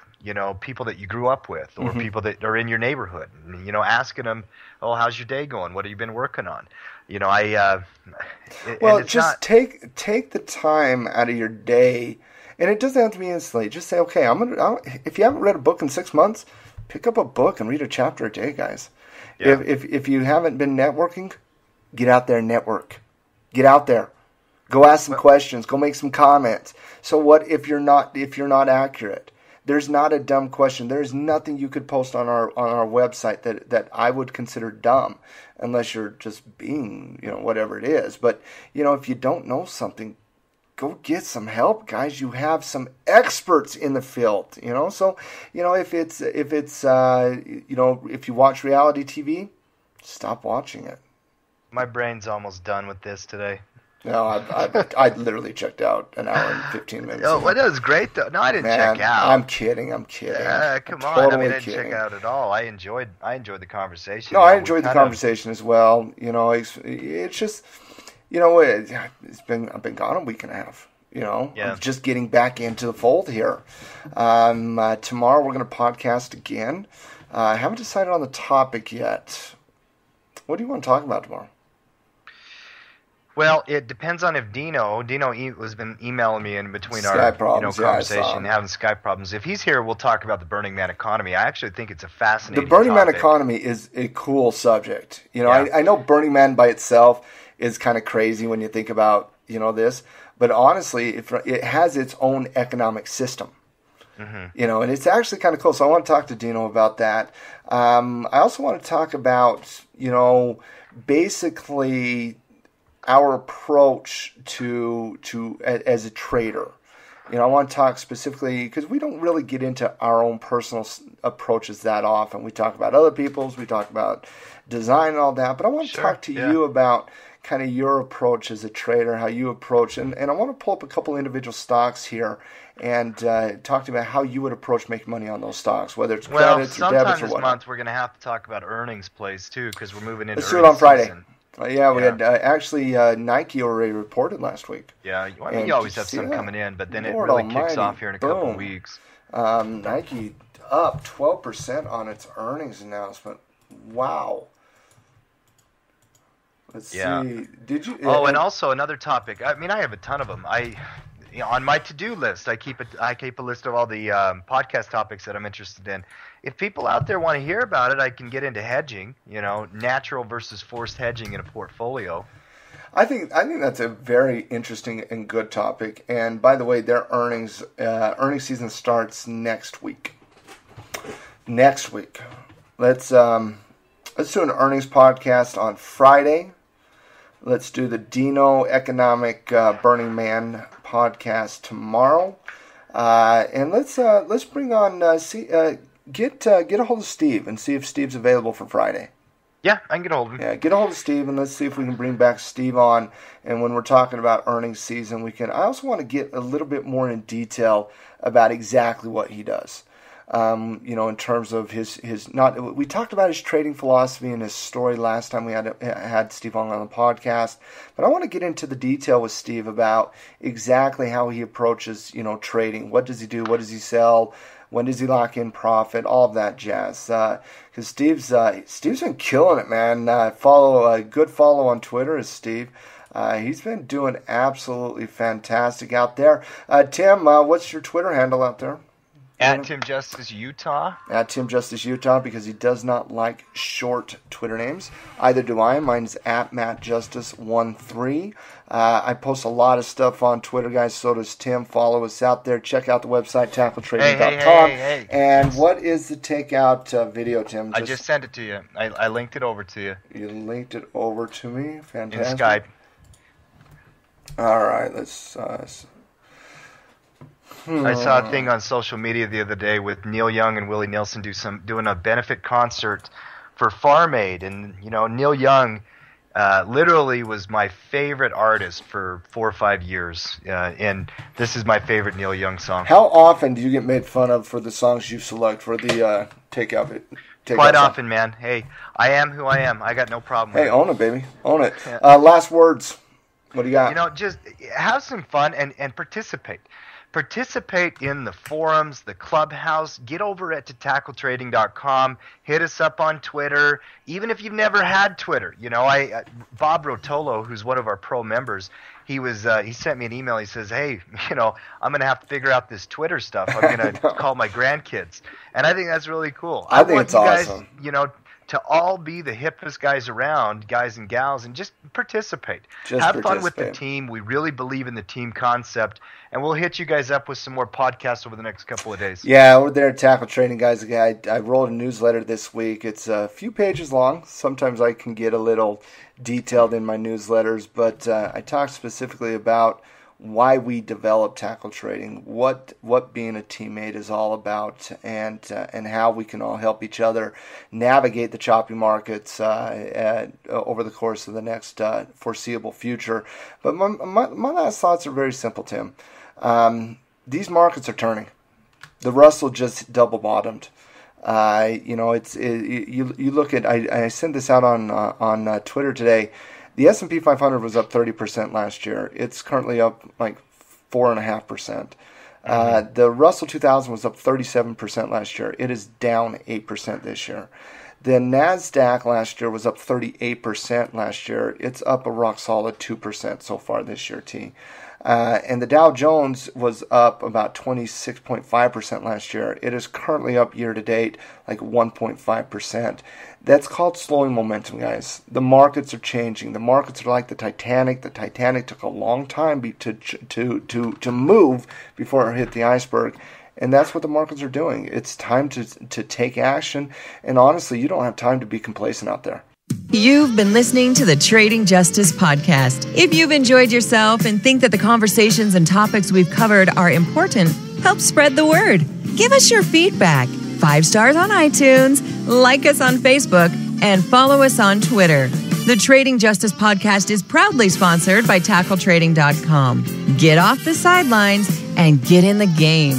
people that you grew up with or people that are in your neighborhood, asking them, oh, how's your day going? What have you been working on? Take the time out of your day, and it doesn't have to be instantly. Just say, okay, if you haven't read a book in 6 months, pick up a book and read a chapter a day, guys. Yeah. If you haven't been networking, get out there and network. Get out there. Go ask some questions. Go make some comments. So what if you're not accurate? There's not a dumb question. There's nothing you could post on our website that I would consider dumb, unless you're just being, whatever it is. But, if you don't know something, go get some help, guys. You have some experts in the field, So, if you watch reality TV, stop watching it. My brain's almost done with this today. No, I literally checked out an hour and 15 minutes. Oh, well, that was great though. No, I didn't check out. I'm kidding. Come I'm on. totally I didn't kidding. check out at all. I enjoyed the conversation. No, I enjoyed the conversation as well. It's just, I've been gone a week and a half. I'm just getting back into the fold here. Tomorrow we're going to podcast again. I haven't decided on the topic yet. What do you want to talk about tomorrow? Well, it depends on if Dino has been emailing me in between Skype our problems, conversation, having Skype problems. If he's here, we'll talk about the Burning Man economy. I actually think it's a fascinating The Burning Man topic. economy is a cool subject. I know Burning Man by itself is kind of crazy when you think about this, but honestly, it has its own economic system. Mm-hmm. And it's actually kind of cool. So I want to talk to Dino about that. I also want to talk about basically our approach to as a trader. I want to talk specifically because we don't really get into our own personal approaches that often. We talk about other people's, we talk about design and all that, but I want to talk to you about kind of your approach as a trader, how you approach, and I want to pull up a couple individual stocks here and talk to you about how you would approach making money on those stocks, whether it's credits or debits or sometime whatever. this month we're going to have to talk about earnings plays too, because we're moving into Let's do it on Friday. Season. We had actually Nike already reported last week. Yeah, I mean, you always have some coming in, but then Lord it really almighty, kicks off here in a couple of weeks. Nike up 12% on its earnings announcement. Wow. Let's see. Did you? And also another topic. I mean, I have a ton of them. On my to-do list, I keep a list of all the podcast topics that I'm interested in. If people out there want to hear about it, I can get into hedging. Natural versus forced hedging in a portfolio. I think that's a very interesting and good topic. And by the way, their earnings season starts next week. Let's do an earnings podcast on Friday. Let's do the Dino Economic Burning Man podcast tomorrow, and let's bring on get a hold of Steve and see if Steve's available for Friday. Yeah, I can get a hold of him. Yeah, get a hold of Steve and let's see if we can bring back Steve on. And when we're talking about earnings season, I also want to get a little bit more in detail about exactly what he does. In terms of we talked about his trading philosophy and his story last time we had Steve on the podcast, but I want to get into the detail with Steve about exactly how he approaches, trading. What does he do? What does he sell? When does he lock in profit? All of that jazz. Because Steve's been killing it, man. Good follow on Twitter is Steve. He's been doing absolutely fantastic out there. Tim, what's your Twitter handle out there? At Tim Justice Utah. At Tim Justice Utah, because he does not like short Twitter names. Either do I. Mine's at MattJustice13. I post a lot of stuff on Twitter, guys. So does Tim. Follow us out there. Check out the website, tackletrading.com. Hey. And what is the takeout video, Tim? I just sent it to you. I linked it over to you. You linked it over to me? Fantastic. In Skype. All right, let's... I saw a thing on social media the other day with Neil Young and Willie Nelson doing a benefit concert for Farm Aid, and Neil Young literally was my favorite artist for 4 or 5 years, and this is my favorite Neil Young song. How often do you get made fun of for the songs you select for the takeout? Quite often, man. Hey, I am who I am. I got no problem with it. Hey, own it, baby. Own it. Last words. What do you got? Just have some fun and participate. Participate in the forums, the clubhouse. Get over at tackletrading.com. Hit us up on Twitter. Even if you've never had Twitter, Bob Rotolo, who's one of our pro members, he sent me an email. He says, "Hey, I'm going to have to figure out this Twitter stuff. I'm going to call my grandkids," and I think that's really cool. I think it's awesome. Guys, to all be the hippest guys around, guys and gals, and just participate. Have fun with the team. We really believe in the team concept, and we'll hit you guys up with some more podcasts over the next couple of days. Yeah, we're there at Tackle Trading, guys. I wrote a newsletter this week. It's a few pages long. Sometimes I can get a little detailed in my newsletters, but I talk specifically about why we developed tackle trading, what being a teammate is all about, and how we can all help each other navigate the choppy markets over the course of the next foreseeable future. But my last thoughts are very simple, Tim. These markets are turning. The Russell just double bottomed. You look at, I sent this out on Twitter today. The S&P 500 was up 30% last year. It's currently up like 4.5%. The Russell 2000 was up 37% last year. It is down 8% this year. The NASDAQ last year was up 38% last year. It's up a rock solid 2% so far this year, T. And the Dow Jones was up about 26.5% last year. It is currently up year to date like 1.5%. That's called slowing momentum, guys. The markets are changing. The markets are like the Titanic. The Titanic took a long time to move before it hit the iceberg. And that's what the markets are doing. It's time to take action. And honestly, you don't have time to be complacent out there. You've been listening to the Trading Justice podcast. If you've enjoyed yourself and think that the conversations and topics we've covered are important, help spread the word. Give us your feedback. 5 stars on iTunes, like us on Facebook, and follow us on Twitter. The Trading Justice podcast is proudly sponsored by TackleTrading.com. Get off the sidelines and get in the game.